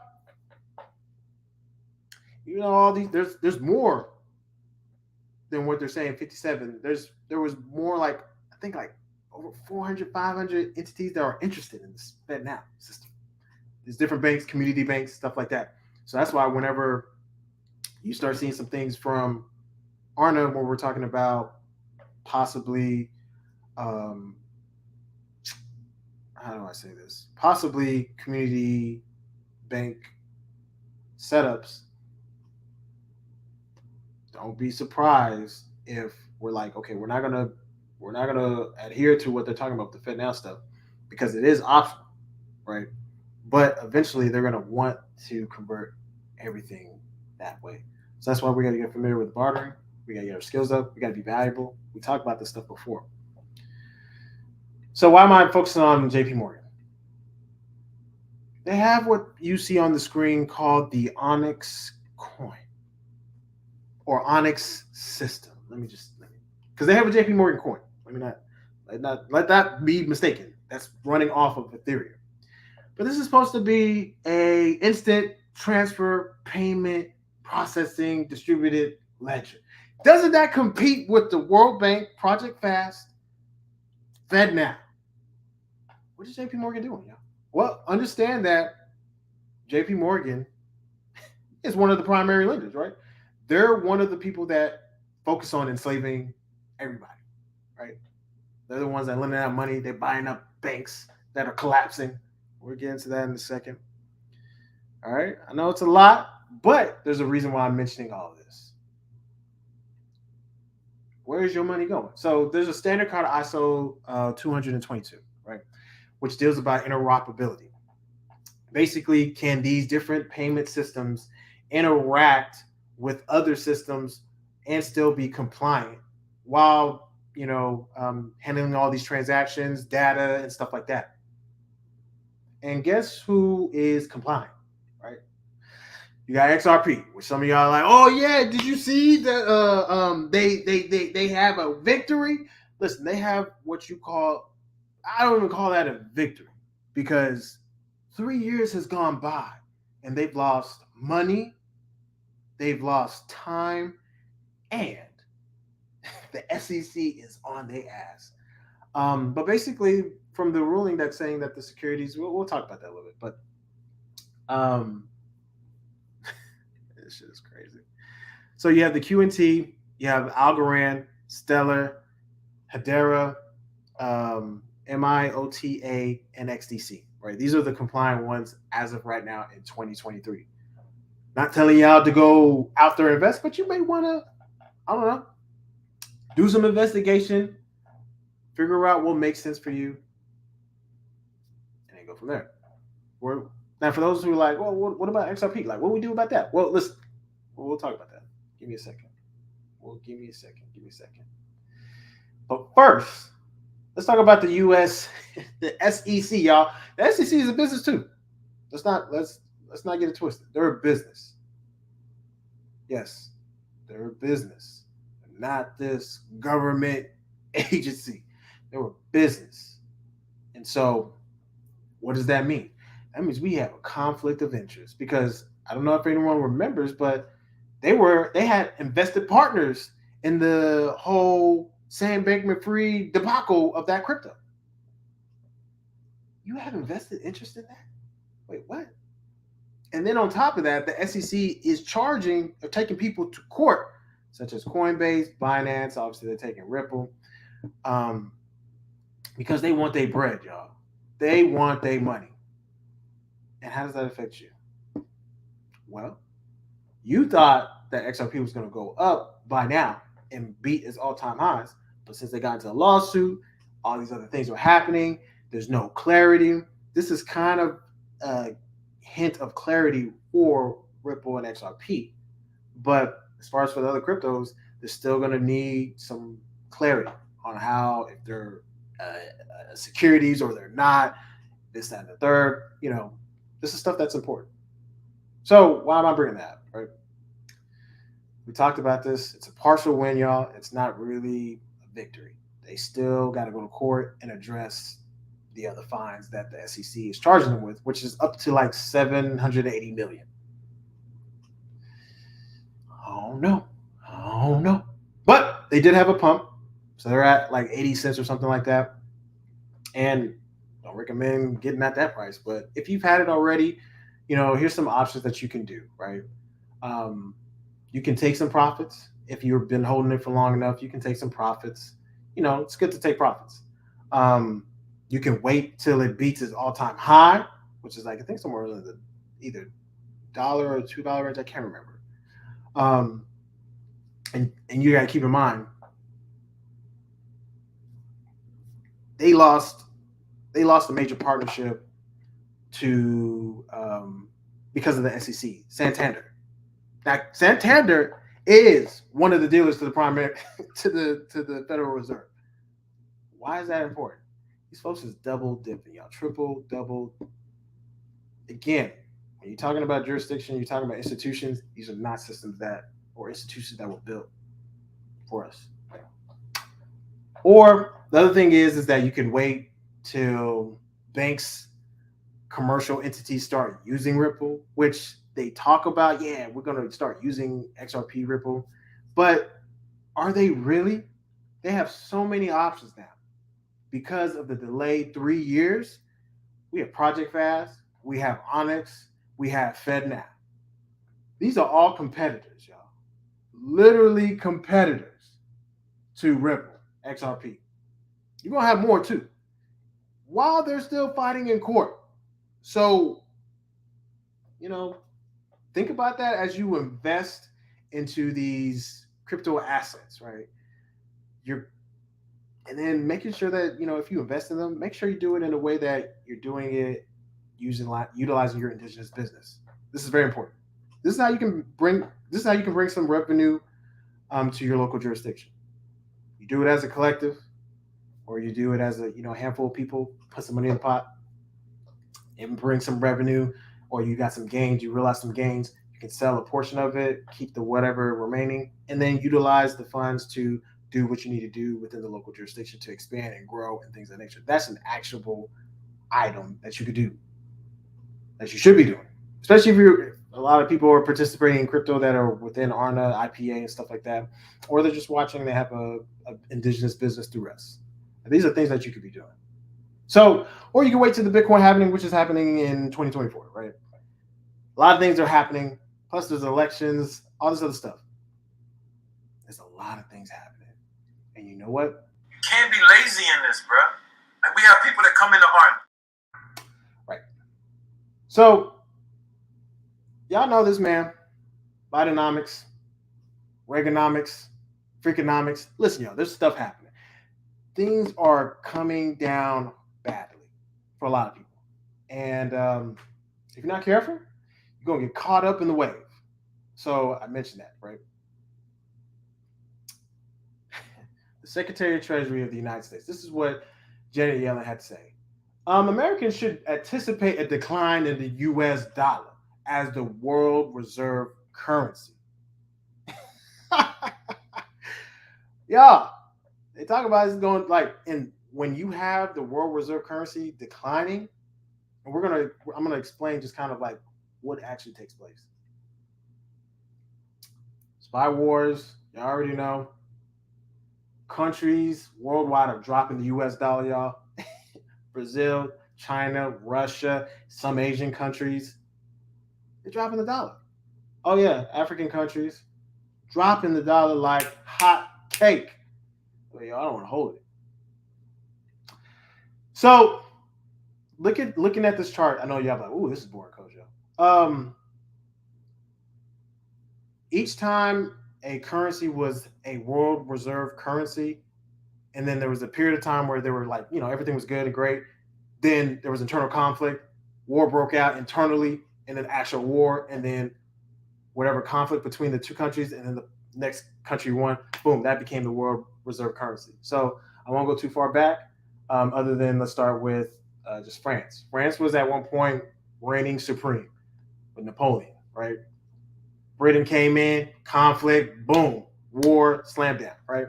You know, all these, there's more than what they're saying, 57. There was more, like, I think like over 400, 500 entities that are interested in this FedNow system. There's different banks, community banks, stuff like that. So that's why whenever you start seeing some things from Aarna, where we're talking about possibly, how do I say this? Possibly community bank setups. Don't be surprised if we're like, okay, we're not gonna adhere to what they're talking about, the FedNow stuff, because it is optional, right? But eventually they're gonna want to convert everything that way. So that's why we gotta get familiar with bartering. We gotta get our skills up. We gotta be valuable. We talked about this stuff before. So why am I focusing on JP Morgan? They have what you see on the screen called the Onyx coin or Onyx system. Because they have a JP Morgan coin. Let that be mistaken. That's running off of Ethereum. But this is supposed to be a instant transfer payment processing distributed ledger. Doesn't that compete with the World Bank, Project Fast, FedNow? What is JP Morgan doing, y'all? Well, understand that JP Morgan is one of the primary lenders, right? They're one of the people that focus on enslaving everybody, right? They're the ones that lend out money. They're buying up banks that are collapsing. We'll get into that in a second. All right. I know it's a lot, but there's a reason why I'm mentioning all of this. Where is your money going? So there's a standard called ISO 222, right? Which deals about interoperability. Basically, can these different payment systems interact with other systems and still be compliant while, handling all these transactions, data, and stuff like that? And guess who is compliant, right? You got XRP, which some of y'all are like, oh yeah, did you see that they have a victory? Listen, they have what you call, I don't even call that a victory, because 3 years has gone by and they've lost money, they've lost time, and the SEC is on their ass. But basically, from the ruling that's saying that the securities, we'll talk about that a little bit, but this shit is crazy. So you have the QNT, you have Algorand, Stellar, Hedera, MIOTA, and XDC, right? These are the compliant ones as of right now in 2023. Not telling y'all to go out there and invest, but you may want to, I don't know, do some investigation, figure out what makes sense for you, and then go from there. Now, for those who are like, well, what about XRP? Like, what do we do about that? Well, listen, we'll talk about that. Give me a second. Give me a second. But first, let's talk about the U.S., the SEC, y'all. The SEC is a business too. Let's not get it twisted. They're a business. Yes, they're a business, not this government agency. They're a business. And so what does that mean? That means we have a conflict of interest, because I don't know if anyone remembers, but they had invested partners in the whole Sam Bankman-Fried debacle of that crypto. You have invested interest in that? Wait, what? And then on top of that, the SEC is charging or taking people to court, such as Coinbase, Binance. Obviously, they're taking Ripple, because they want their bread, y'all. They want their money. And how does that affect you? Well, you thought that XRP was going to go up by now and beat its all-time highs, but since they got into a lawsuit, all these other things are happening. There's no clarity. This is kind of a hint of clarity for Ripple and XRP. But as far as for the other cryptos, they're still going to need some clarity on how, if they're securities or they're not, this, that, and the third. This is stuff that's important. So why am I bringing that up, right? We talked about this. It's a partial win, y'all. It's not really a victory. They still got to go to court and address the other fines that the SEC is charging them with, which is up to like $780 million. Oh no. But they did have a pump, so they're at like 80 cents or something like that. And don't recommend getting at that price. But if you've had it already, here's some options that you can do, right? You can take some profits. If you've been holding it for long enough, you can take some profits. It's good to take profits. You can wait till it beats its all-time high, which is like, I think somewhere in the either $1 or $2 range. I can't remember. And you got to keep in mind, they lost a major partnership to because of the SEC, Santander. Now, Santander is one of the dealers to the primary to the Federal Reserve. Why is that important? These folks is double dipping, y'all. Triple, double. Again, when you're talking about jurisdiction, you're talking about institutions. These are not systems or institutions that were built for us. Or the other thing is that you can wait till banks, commercial entities start using Ripple, which they talk about. Yeah, we're going to start using XRP Ripple. But are they really? They have so many options now. Because of the delayed 3 years, we have Project Fast, we have Onyx, we have FedNow. These are all competitors, y'all. Literally competitors to Ripple, XRP. You're going to have more too, while they're still fighting in court. So, think about that as you invest into these crypto assets, right? And then making sure that, if you invest in them, make sure you do it in a way that you're doing it utilizing your indigenous business. This is very important. This is how you can bring some revenue to your local jurisdiction. You do it as a collective, or you do it as a handful of people, put some money in the pot, and bring some revenue, or you got some gains, you realize some gains, you can sell a portion of it, keep the whatever remaining, and then utilize the funds to do what you need to do within the local jurisdiction to expand and grow and things of that nature. That's an actionable item that you could do, that you should be doing, especially if a lot of people are participating in crypto that are within ARNA, IPA, and stuff like that, or they're just watching. They have a indigenous business through us. And these are things that you could be doing. So, or you can wait till the Bitcoin halving, which is happening in 2024, right? A lot of things are happening. Plus, there's elections, all this other stuff. There's a lot of things happening. And you know what? You can't be lazy in this, bro. Like, we have people that come into art. Right. So, y'all know this man, Bidenomics, Reaganomics, Freakonomics. Listen, y'all, there's stuff happening. Things are coming down badly for a lot of people. And if you're not careful, you're going to get caught up in the wave. So I mentioned that, right? The Secretary of Treasury of the United States. This is what Janet Yellen had to say. Americans should anticipate a decline in the U.S. dollar as the world reserve currency. Yeah, they talk about this going when you have the world reserve currency declining, and I'm gonna explain just kind of like what actually takes place. Spy wars, you already know. Countries worldwide are dropping the U.S. dollar, y'all. Brazil, China, Russia, some Asian countries, they're dropping the dollar. Oh yeah, African countries dropping the dollar like hot cake. Well, y'all, I don't want to hold it. So, looking at this chart, I know y'all like, ooh, this is boring, Kojo. Each time a currency was a world reserve currency, and then there was a period of time where they were like, everything was good and great. Then there was internal conflict, war broke out internally, and then actual war, and then whatever conflict between the two countries, and then the next country won, boom, that became the world reserve currency. So I won't go too far back, other than let's start with just France. France was at one point reigning supreme with Napoleon, right? Britain came in, conflict, boom, war, slam down, right?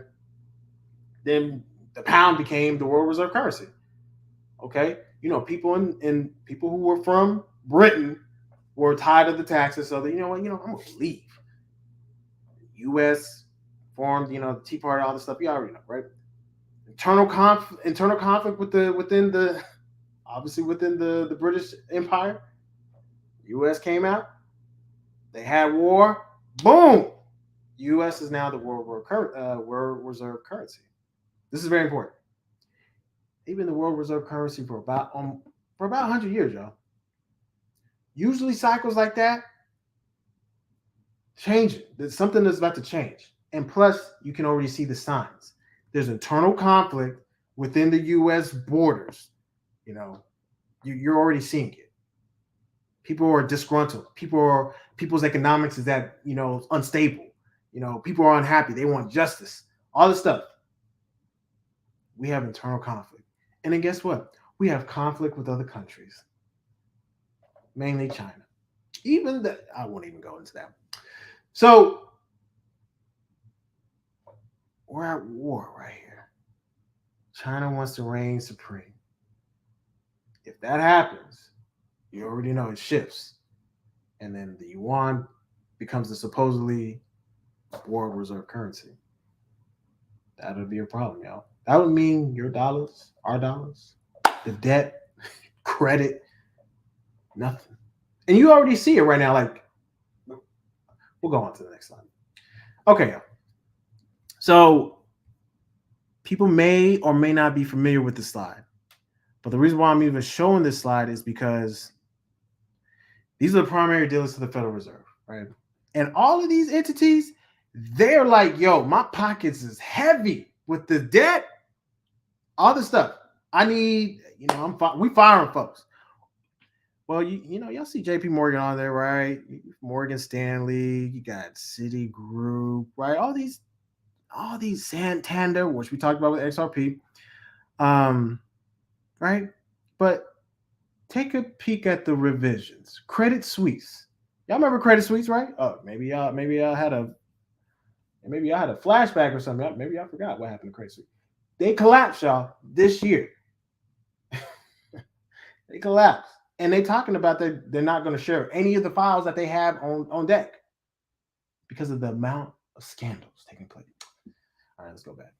Then the pound became the world reserve currency. Okay, people in people who were from Britain were tired of the taxes, so that I'm gonna leave. U.S. formed, the Tea Party, all this stuff. You already know, right? Internal conflict within the British Empire. U.S. came out. They had war. Boom. U.S. is now the world reserve currency. This is very important. They've been the world reserve currency for about 100 years, y'all. Usually cycles like that changing. There's something that's about to change. And plus, you can already see the signs. There's internal conflict within the U.S. borders. You're already seeing it. People are disgruntled. People's economics is that, unstable. People are unhappy. They want justice. All this stuff. We have internal conflict. And then guess what? We have conflict with other countries. Mainly China. I won't even go into that. So we're at war right here. China wants to reign supreme. If that happens, you already know it shifts. And then the yuan becomes the supposedly world reserve currency. That would be a problem, y'all. That would mean your dollars, our dollars, the debt, credit, nothing. And you already see it right now. Like, we'll go on to the next slide. Okay, y'all. So people may or may not be familiar with this slide. But the reason why I'm even showing this slide is because these are the primary dealers to the Federal Reserve, right? And all of these entities, they're like, yo, my pockets is heavy with the debt, all this stuff. I need, we firing folks. Well, y'all see JP Morgan on there, right? Morgan Stanley, you got Citigroup, right? All these Santander, which we talked about with XRP, right? But take a peek at the revisions. Credit Suisse. Y'all remember Credit Suisse, right? Oh, maybe y'all had a flashback or something. Maybe I forgot what happened to Credit Suisse. They collapsed, y'all, this year. They collapsed. And they're talking about that they're not going to share any of the files that they have on deck because of the amount of scandals taking place. All right, let's go back.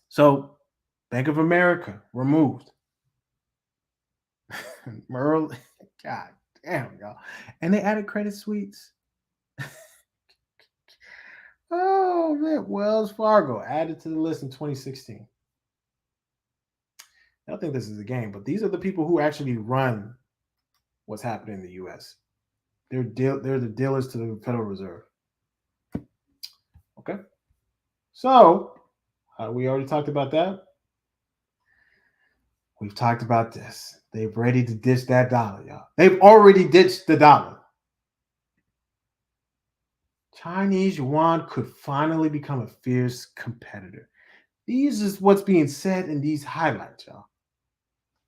So, Bank of America removed. Merle, God damn, y'all. And they added Credit Suisse. Oh, man. Wells Fargo added to the list in 2016. I don't think this is a game, but these are the people who actually run what's happening in the U.S. They're the dealers to the Federal Reserve. Okay. So, we already talked about that. We've talked about this. They're ready to ditch that dollar, y'all. They've already ditched the dollar. Chinese yuan could finally become a fierce competitor. These is what's being said in these highlights, y'all.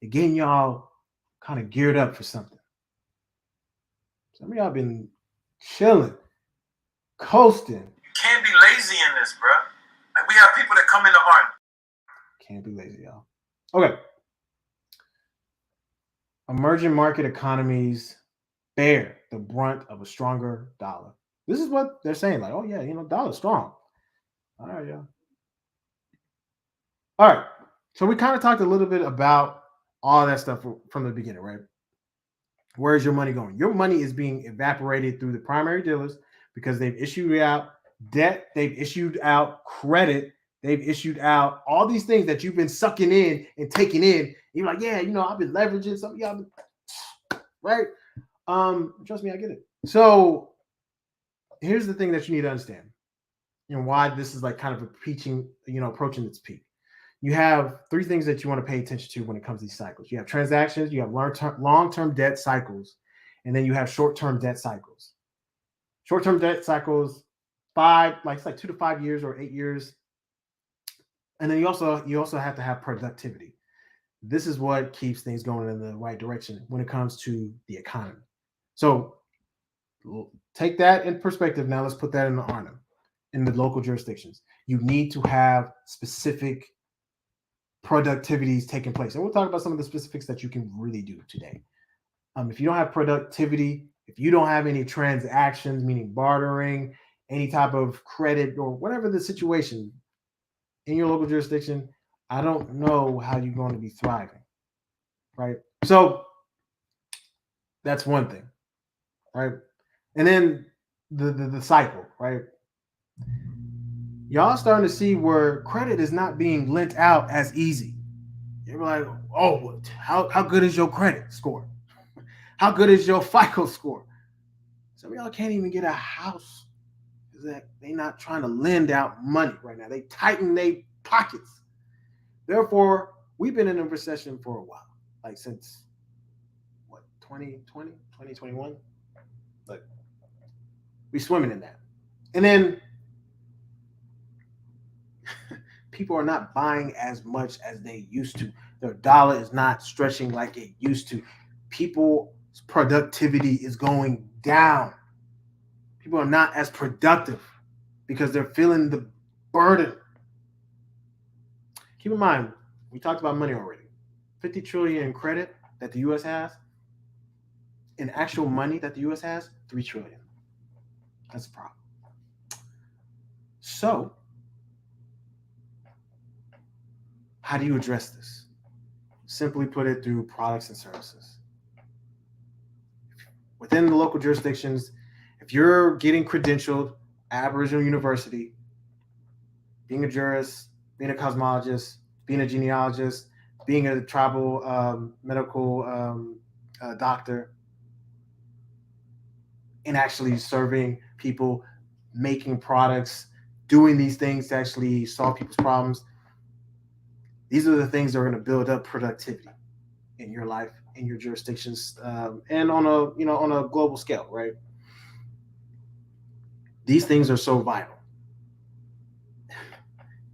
They're getting y'all kind of geared up for something. Some of y'all been chilling, coasting. You can't be lazy in this, bro. Like, we have people that come in the army. Can't be lazy, y'all. Okay. Emerging market economies bear the brunt of a stronger dollar. This is what they're saying. Like, oh, yeah, dollar's strong. All right, y'all. All right. So we kind of talked a little bit about all that stuff from the beginning, right? Where's your money going? Your money is being evaporated through the primary dealers because they've issued out debt, they've issued out credit, they've issued out all these things that you've been sucking in and taking in. You're like, yeah, I've been leveraging some of y'all, right? Trust me, I get it. So here's the thing that you need to understand. and why this is like kind of approaching its peak. You have three things that you want to pay attention to when it comes to these cycles. You have transactions, you have long-term debt cycles, and then you have short-term debt cycles. Short-term debt cycles, it's like 2 to 5 years or 8 years. And then you also have to have productivity. This is what keeps things going in the right direction when it comes to the economy. So take that in perspective. Now let's put that in the Arnhem, in the local jurisdictions. You need to have specific productivities taking place. And we'll talk about some of the specifics that you can really do today. If you don't have productivity, if you don't have any transactions, meaning bartering, any type of credit or whatever the situation in your local jurisdiction, I don't know how you're going to be thriving, right? So that's one thing, right? And then the cycle, right? Y'all starting to see where credit is not being lent out as easy. You're like, oh, how good is your credit score? How good is your FICO score? Some of y'all can't even get a house because they're not trying to lend out money right now. They tighten their pockets. Therefore, we've been in a recession for a while, like since 2020, 2021. Look, we swimming in that. And then people are not buying as much as they used to. Their dollar is not stretching like it used to. People's productivity is going down. People are not as productive because they're feeling the burden. Keep in mind, we talked about money already. 50 trillion in credit that the U.S. has. In actual money that the U.S. has, 3 trillion. That's a problem. So, how do you address this? Simply put it through products and services. Within the local jurisdictions, if you're getting credentialed at Aboriginal University, being a jurist, being a cosmologist, being a genealogist, being a tribal medical doctor, and actually serving people, making products, doing these things to actually solve people's problems, these are the things that are going to build up productivity in your life, in your jurisdictions, and on a global scale, right? These things are so vital,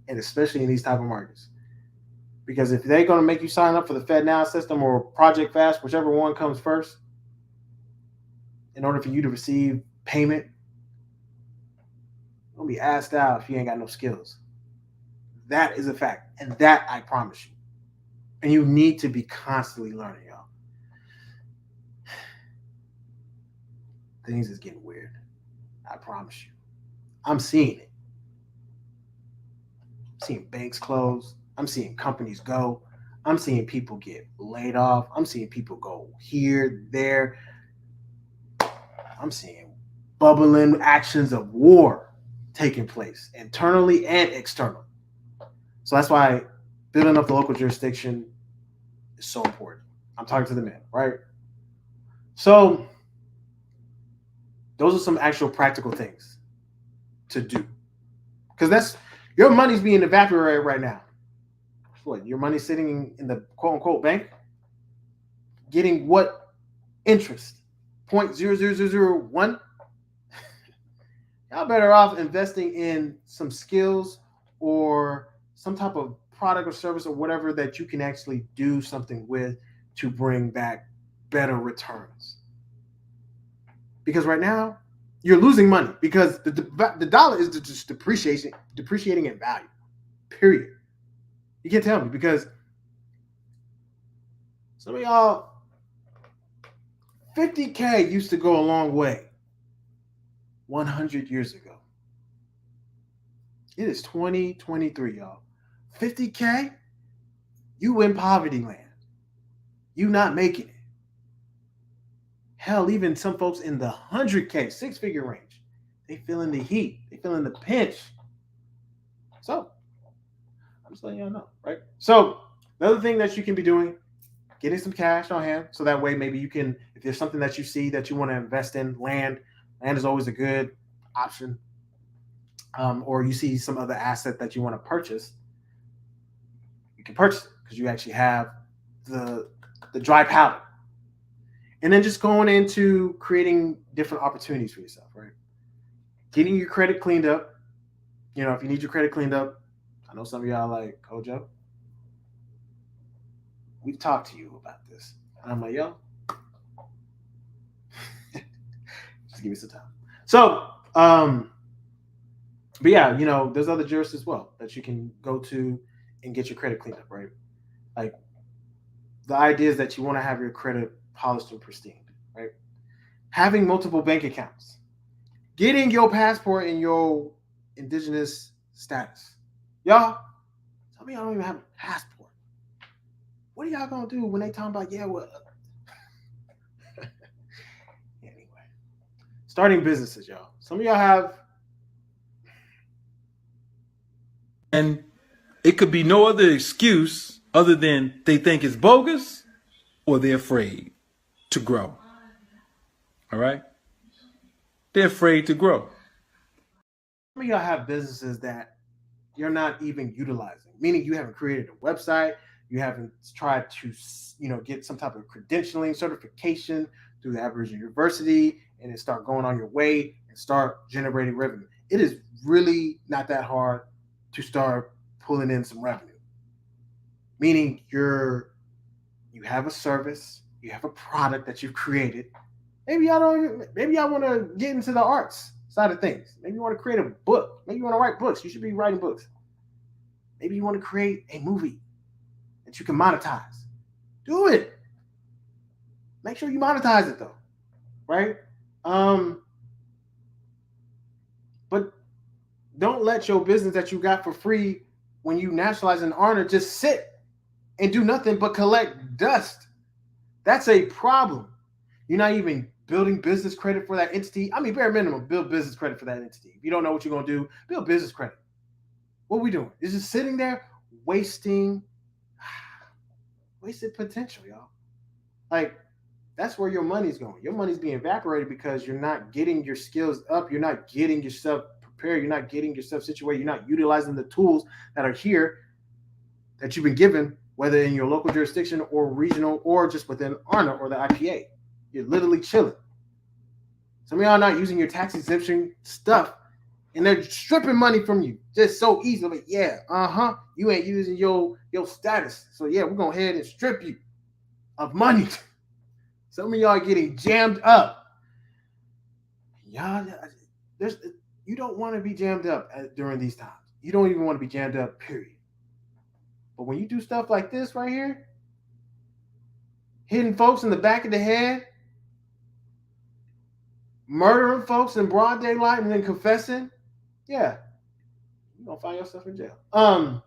and especially in these type of markets, because if they're going to make you sign up for the FedNow system or Project Fast, whichever one comes first, in order for you to receive payment, you're going to be asked out if you ain't got no skills. That is a fact, and that I promise you. And you need to be constantly learning, y'all. Things is getting weird. I promise you. I'm seeing it. I'm seeing banks close. I'm seeing companies go. I'm seeing people get laid off. I'm seeing people go here, there. I'm seeing bubbling actions of war taking place internally and externally. So that's why building up the local jurisdiction is so important. I'm talking to the men, right? So those are some actual practical things to do. Because that's your money's being evaporated right now. What? Your money's sitting in the quote unquote bank, getting what interest? 0.00001. Y'all better off investing in some skills or some type of product or service or whatever that you can actually do something with to bring back better returns. Because right now you're losing money because the dollar is just depreciating in value. Period. You can't tell me because some of y'all 50K used to go a long way 100 years ago. It is 2023, y'all. 50K, you in poverty land. You not making it. Hell, even some folks in the 100K, 6-figure range, they feeling the heat. They feeling the pinch. So, I'm just letting y'all know, right? So, the other thing that you can be doing, getting some cash on hand, so that way maybe you can, if there's something that you see that you want to invest in, land is always a good option. or you see some other asset that you want to purchase, you can purchase it because you actually have the dry powder. And then just going into creating different opportunities for yourself, right? Getting your credit cleaned up. You know, if you need your credit cleaned up, I know some of y'all like, Kojo, we've talked to you about this. And I'm like, yo, just give me some time. So, but yeah, you know, there's other jurisdictions as well that you can go to and get your credit cleaned up, right? Like, the idea is that you want to have your credit polished and pristine, right? Having multiple bank accounts, getting your passport and your indigenous status. Y'all, some of y'all don't even have a passport. What are y'all gonna do when they talk about, yeah, well, anyway, starting businesses, y'all. Some of y'all have, And it could be no other excuse other than they think it's bogus or they're afraid to grow. All right? They're afraid to grow. some of y'all have businesses that you're not even utilizing, meaning you haven't created a website, you haven't tried to, you know, get some type of credentialing certification through the Aboriginal University and then start going on your way and start generating revenue. It is really not that hard to start pulling in some revenue. Meaning you have a service, you have a product that you've created. Maybe y'all want to get into the arts side of things. Maybe you want to create a book. Maybe you want to write books. You should be writing books. Maybe you want to create a movie that you can monetize. Do it. Make sure you monetize it though, right? But don't let your business that you got for free when you nationalize an honor just sit and do nothing but collect dust. That's a problem. You're not even building business credit for that entity. I mean, bare minimum, build business credit for that entity. If you don't know what you're going to do, build business credit. What are we doing? It's just sitting there wasted potential, y'all. Like, that's where your money's going. Your money's being evaporated because you're not getting your skills up. You're not getting yourself prepared. You're not getting yourself situated. You're not utilizing the tools that are here that you've been given, whether in your local jurisdiction or regional or just within ARNA or the IPA. You're literally chilling. Some of y'all are not using your tax exemption stuff, and they're stripping money from you just so easily. Yeah, you ain't using your status. So yeah, we're going to ahead and strip you of money. Some of y'all are getting jammed up. Y'all, you don't want to be jammed up during these times. You don't even want to be jammed up, period. But when you do stuff like this right here, hitting folks in the back of the head, murdering folks in broad daylight and then confessing, yeah, you're going to find yourself in jail.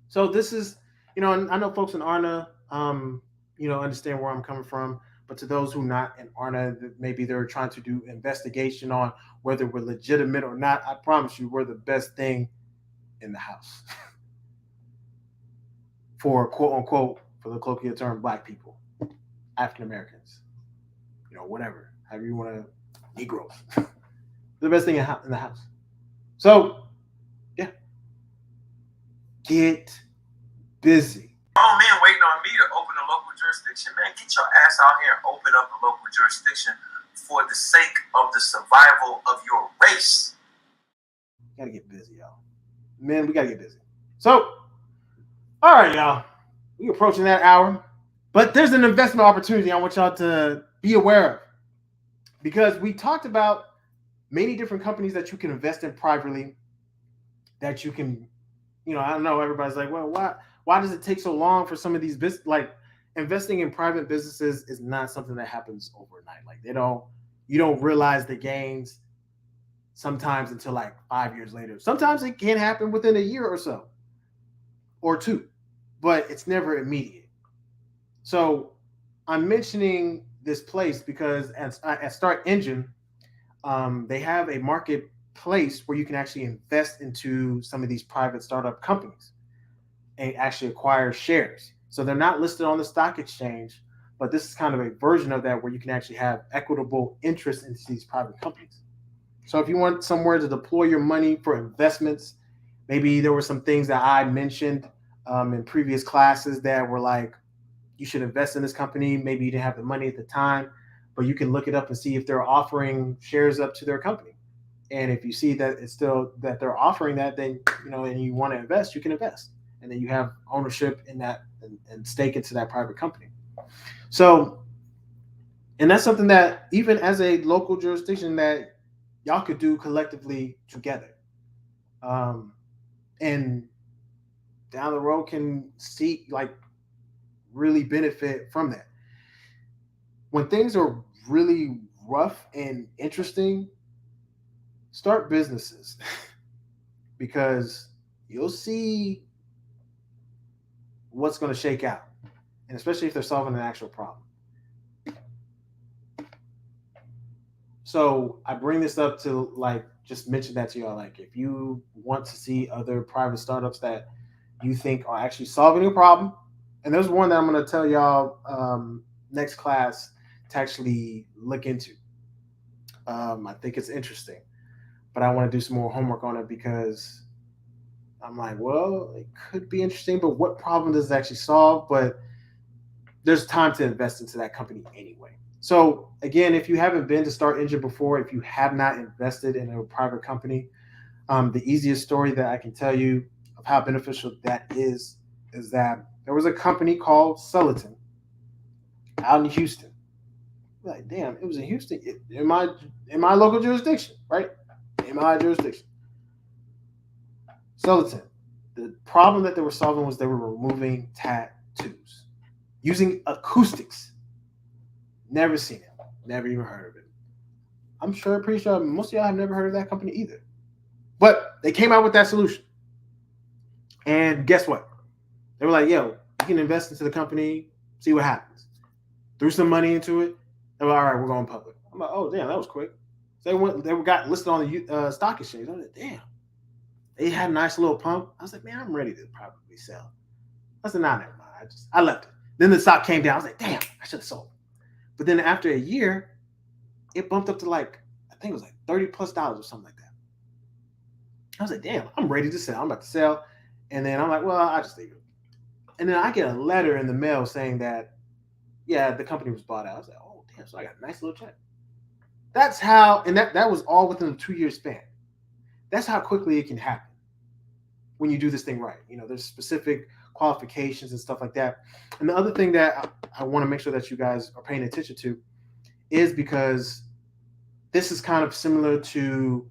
So this is, you know, I know folks in ARNA, understand where I'm coming from. But to those who not in ARNA, maybe they're trying to do investigation on whether we're legitimate or not. I promise you, we're the best thing in the house for quote unquote, for the colloquial term, Black people, African Americans, whatever, however you want to, Negroes. The best thing in the house. So, yeah, get busy. Oh man, waiting on me to open a local jurisdiction. Man, get your ass out here and open up a local jurisdiction for the sake of the survival of your race. Gotta get busy, y'all. Man, we gotta get busy. So, all right, y'all. We're approaching that hour. But there's an investment opportunity I want y'all to be aware of. Because we talked about many different companies that you can invest in privately, that you can, I don't know, everybody's like, well, why does it take so long for some of these business, like investing in private businesses is not something that happens overnight. Like you don't realize the gains sometimes until like 5 years later. Sometimes it can happen within a year or so or two, but it's never immediate. So I'm mentioning this place because at Start Engine, they have a marketplace where you can actually invest into some of these private startup companies and actually acquire shares. So they're not listed on the stock exchange, but this is kind of a version of that where you can actually have equitable interest into these private companies. So if you want somewhere to deploy your money for investments, maybe there were some things that I mentioned in previous classes that were like, you should invest in this company. Maybe you didn't have the money at the time, but you can look it up and see if they're offering shares up to their company. And if you see that it's still that they're offering that, then and you want to invest, you can invest, and then you have ownership in that and stake into that private company. So, and that's something that even as a local jurisdiction that y'all could do collectively together, and down the road can see like really benefit from that. When things are really rough and interesting, start businesses because you'll see what's going to shake out, and especially if they're solving an actual problem. So I bring this up to like just mention that to y'all. Like if you want to see other private startups that you think are actually solving a problem, and there's one that I'm going to tell y'all next class to actually look into. I think it's interesting, but I want to do some more homework on it because I'm like, well, it could be interesting, but what problem does it actually solve? But there's time to invest into that company anyway. So again, if you haven't been to Start Engine before, if you have not invested in a private company, the easiest story that I can tell you of how beneficial that is that there was a company called Celoton out in Houston. Like, damn, it was in Houston, in my local jurisdiction, right? In my jurisdiction. Celoton. The problem that they were solving was they were removing tattoos using acoustics. Never seen it. Never even heard of it. I'm pretty sure most of y'all have never heard of that company either. But they came out with that solution. And guess what? They were like, yo, you can invest into the company, see what happens. Threw some money into it. They were like, all right, we're going public. I'm like, oh, damn, that was quick. So they got listed on the stock exchange. I was like, damn. They had a nice little pump. I was like, man, I'm ready to probably sell. I said, nah, never mind. I left it. Then the stock came down. I was like, damn, I should have sold. But then after a year, it bumped up to like, I think it was like $30+ or something like that. I was like, damn, I'm ready to sell. I'm about to sell. And then I'm like, well, I'll just leave it. And then I get a letter in the mail saying that, yeah, the company was bought out. I was like, oh, damn, so I got a nice little check. That's how, and that was all within a 2-year span. That's how quickly it can happen when you do this thing right. There's specific qualifications and stuff like that. And the other thing that I want to make sure that you guys are paying attention to is because this is kind of similar to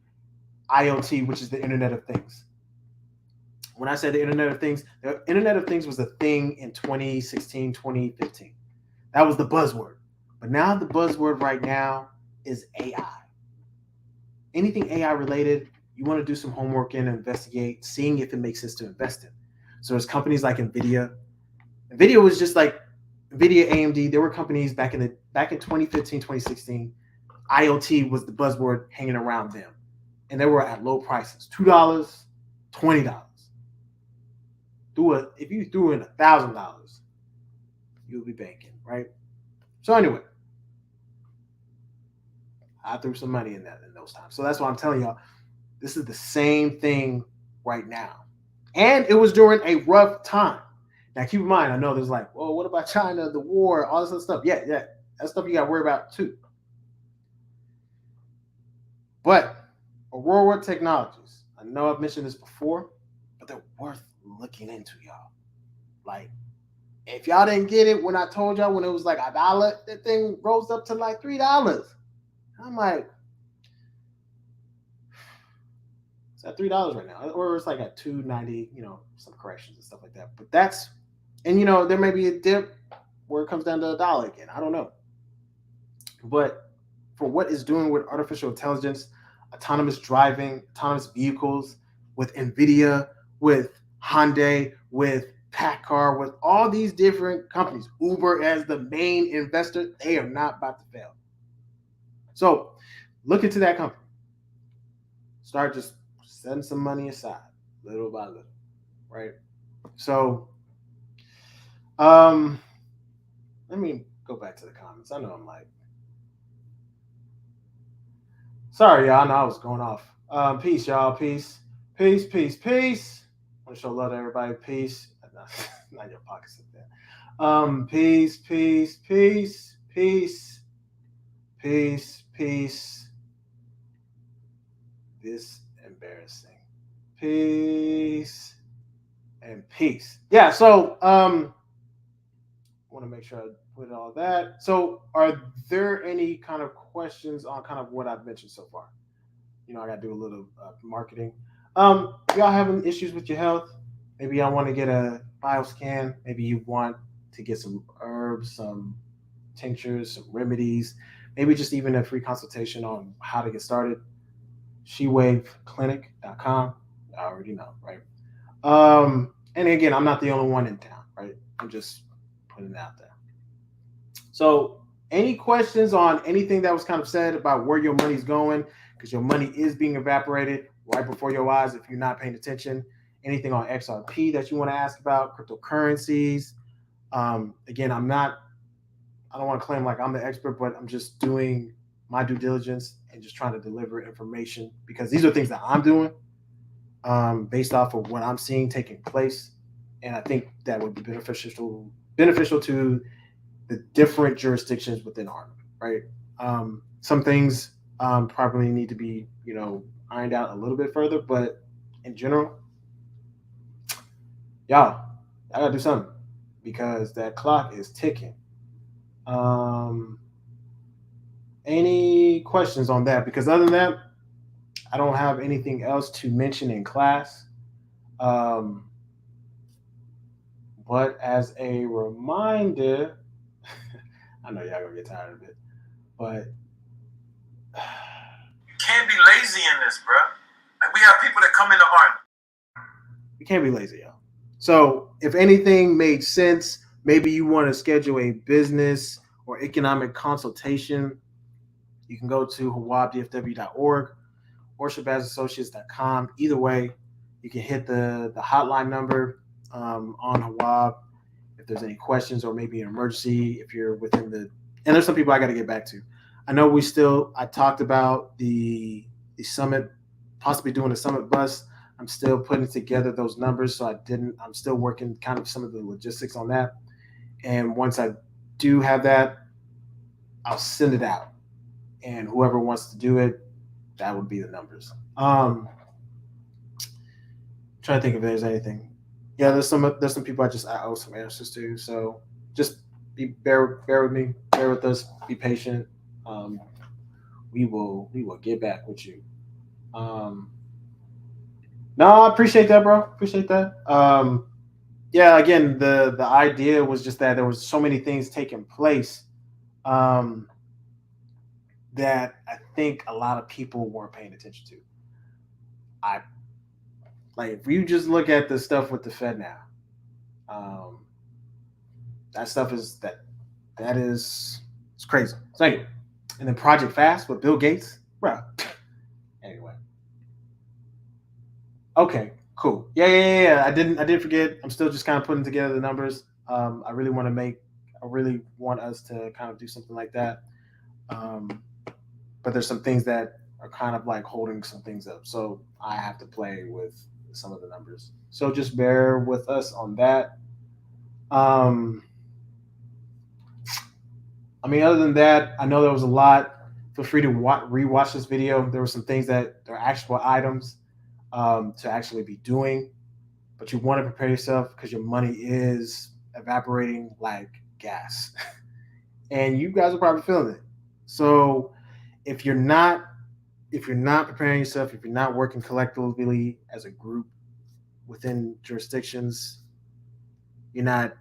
IoT, which is the Internet of Things. When I said the Internet of Things was a thing in 2016, 2015. That was the buzzword. But now the buzzword right now is AI. Anything AI related, you want to do some homework in and investigate, seeing if it makes sense to invest in. So there's companies like NVIDIA. NVIDIA was just like NVIDIA, AMD. There were companies back in 2015, 2016. IoT was the buzzword hanging around them. And they were at low prices, $2, $20. If you threw in $1,000, you'll be banking, right? So anyway, I threw some money in those times. So that's why I'm telling y'all, this is the same thing right now. And it was during a rough time. Now, keep in mind, I know there's like, well, what about China, the war, all this other stuff? Yeah. That's stuff you got to worry about too. But Aurora Technologies, I know I've mentioned this before, but they're worth looking into, y'all. Like, if y'all didn't get it when I told y'all when it was like $1, that thing rose up to like $3. I'm like, it's at $3 right now, or it's like at $2.90, some corrections and stuff like that. But that's, and there may be a dip where it comes down to $1 again. I don't know. But for what it's doing with artificial intelligence, autonomous driving, autonomous vehicles, with NVIDIA, with Hyundai, with PACCAR, with all these different companies, Uber as the main investor, they are not about to fail. So look into that company. Start just setting some money aside, little by little, right? So let me go back to the comments. I know I'm like, Sorry, y'all. I know I was going off. Peace, y'all. Peace. Peace, peace, peace. I want to show love to everybody. Peace. Not your pockets up there. Peace, peace, peace, peace, peace, peace. This embarrassing. Peace and peace. Yeah, so want to make sure I put all that. So are there any kind of questions on kind of what I've mentioned so far? You know, I got to do a little marketing. Y'all having issues with your health? Maybe y'all want to get a bioscan. Maybe you want to get some herbs, some tinctures, some remedies. Maybe just even a free consultation on how to get started. SheWaveClinic.com. I already know, right? And again, I'm not the only one in town, right? I'm just putting it out there. So, any questions on anything that was kind of said about where your money's going? Because your money is being evaporated right before your eyes if you're not paying attention. Anything on XRP that you want to ask about, cryptocurrencies. Again, I don't want to claim like I'm the expert, but I'm just doing my due diligence and just trying to deliver information because these are things that I'm doing based off of what I'm seeing taking place. And I think that would be beneficial to the different jurisdictions within Arnhem, right? Some things probably need to be, ironed out a little bit further, but in general, y'all, I gotta do something because that clock is ticking. Any questions on that? Because other than that, I don't have anything else to mention in class. But as a reminder, I know y'all gonna get tired of it, but You can't be lazy in this, bro. Like, we have people that come into art. you can't be lazy, y'all. So if anything made sense, maybe you want to schedule a business or economic consultation, you can go to hawabdfw.org or shabazassociates.com. Either way, you can hit the hotline number on Hawab if there's any questions or maybe an emergency if you're within the. And there's some people I got to get back to. I know I talked about the summit, possibly doing a summit bus. I'm still putting together those numbers, so I'm still working kind of some of the logistics on that. And once I do have that, I'll send it out. And whoever wants to do it, that would be the numbers. Trying to think if there's anything. Yeah, there's some people I owe some answers to. So just bear with me, bear with us, be patient. We will get back with you. No, I appreciate that, bro. Appreciate that. Yeah, again, the idea was just that there was so many things taking place that I think a lot of people weren't paying attention to. If you just look at the stuff with the Fed now, that stuff is it's crazy. So anyway, and then Project Fast with Bill Gates, bro. Anyway, okay, cool. Yeah. I didn't forget. I'm still just kind of putting together the numbers. I really want us to kind of do something like that. But there's some things that are kind of like holding some things up. So I have to play with some of the numbers. So just bear with us on that. Other than that, I know there was a lot. Feel free to rewatch this video. There were some things that are actual items to actually be doing, but you want to prepare yourself because your money is evaporating like gas. And you guys are probably feeling it. So if you're not preparing yourself, if you're not working collectively as a group within jurisdictions, you're not,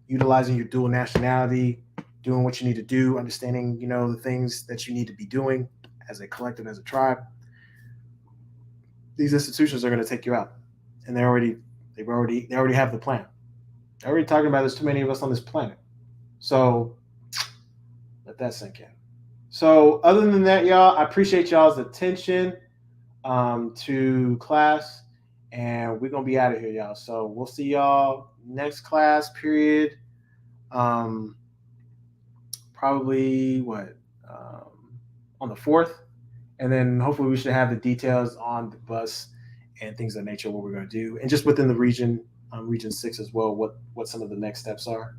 utilizing your dual nationality, doing what you need to do, understanding, the things that you need to be doing as a collective, as a tribe, these institutions are going to take you out. And they already have the plan. They're already talking about there's too many of us on this planet. So let that sink in. So other than that, y'all, I appreciate y'all's attention to class, and we're going to be out of here, y'all. So we'll see y'all next class period. Probably on the 4th. And then hopefully we should have the details on the bus and things of that nature, what we're going to do. And just within the region, Region 6 as well, what some of the next steps are.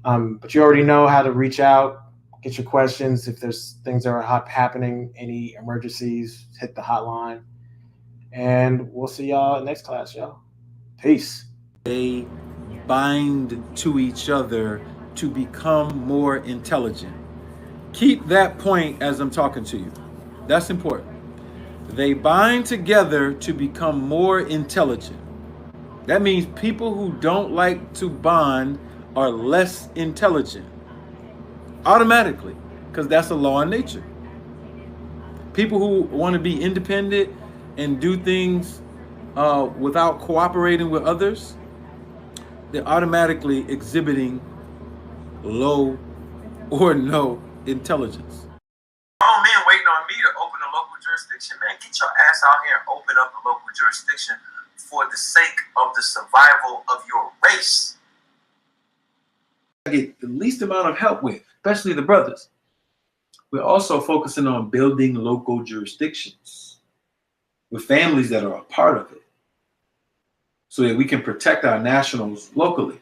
But you already know how to reach out, get your questions. If there's things that are happening, any emergencies, hit the hotline. And we'll see y'all next class, y'all. Peace. They bind to each other to become more intelligent. Keep that point as I'm talking to you. That's important. They bind together to become more intelligent. That means people who don't like to bond are less intelligent. Automatically, because that's a law of nature. People who want to be independent and do things without cooperating with others, they're automatically exhibiting low or no intelligence. All men waiting on me to open a local jurisdiction. Man, get your ass out here and open up a local jurisdiction for the sake of the survival of your race. I get the least amount of help with, especially the brothers. We're also focusing on building local jurisdictions with families that are a part of it so that we can protect our nationals locally.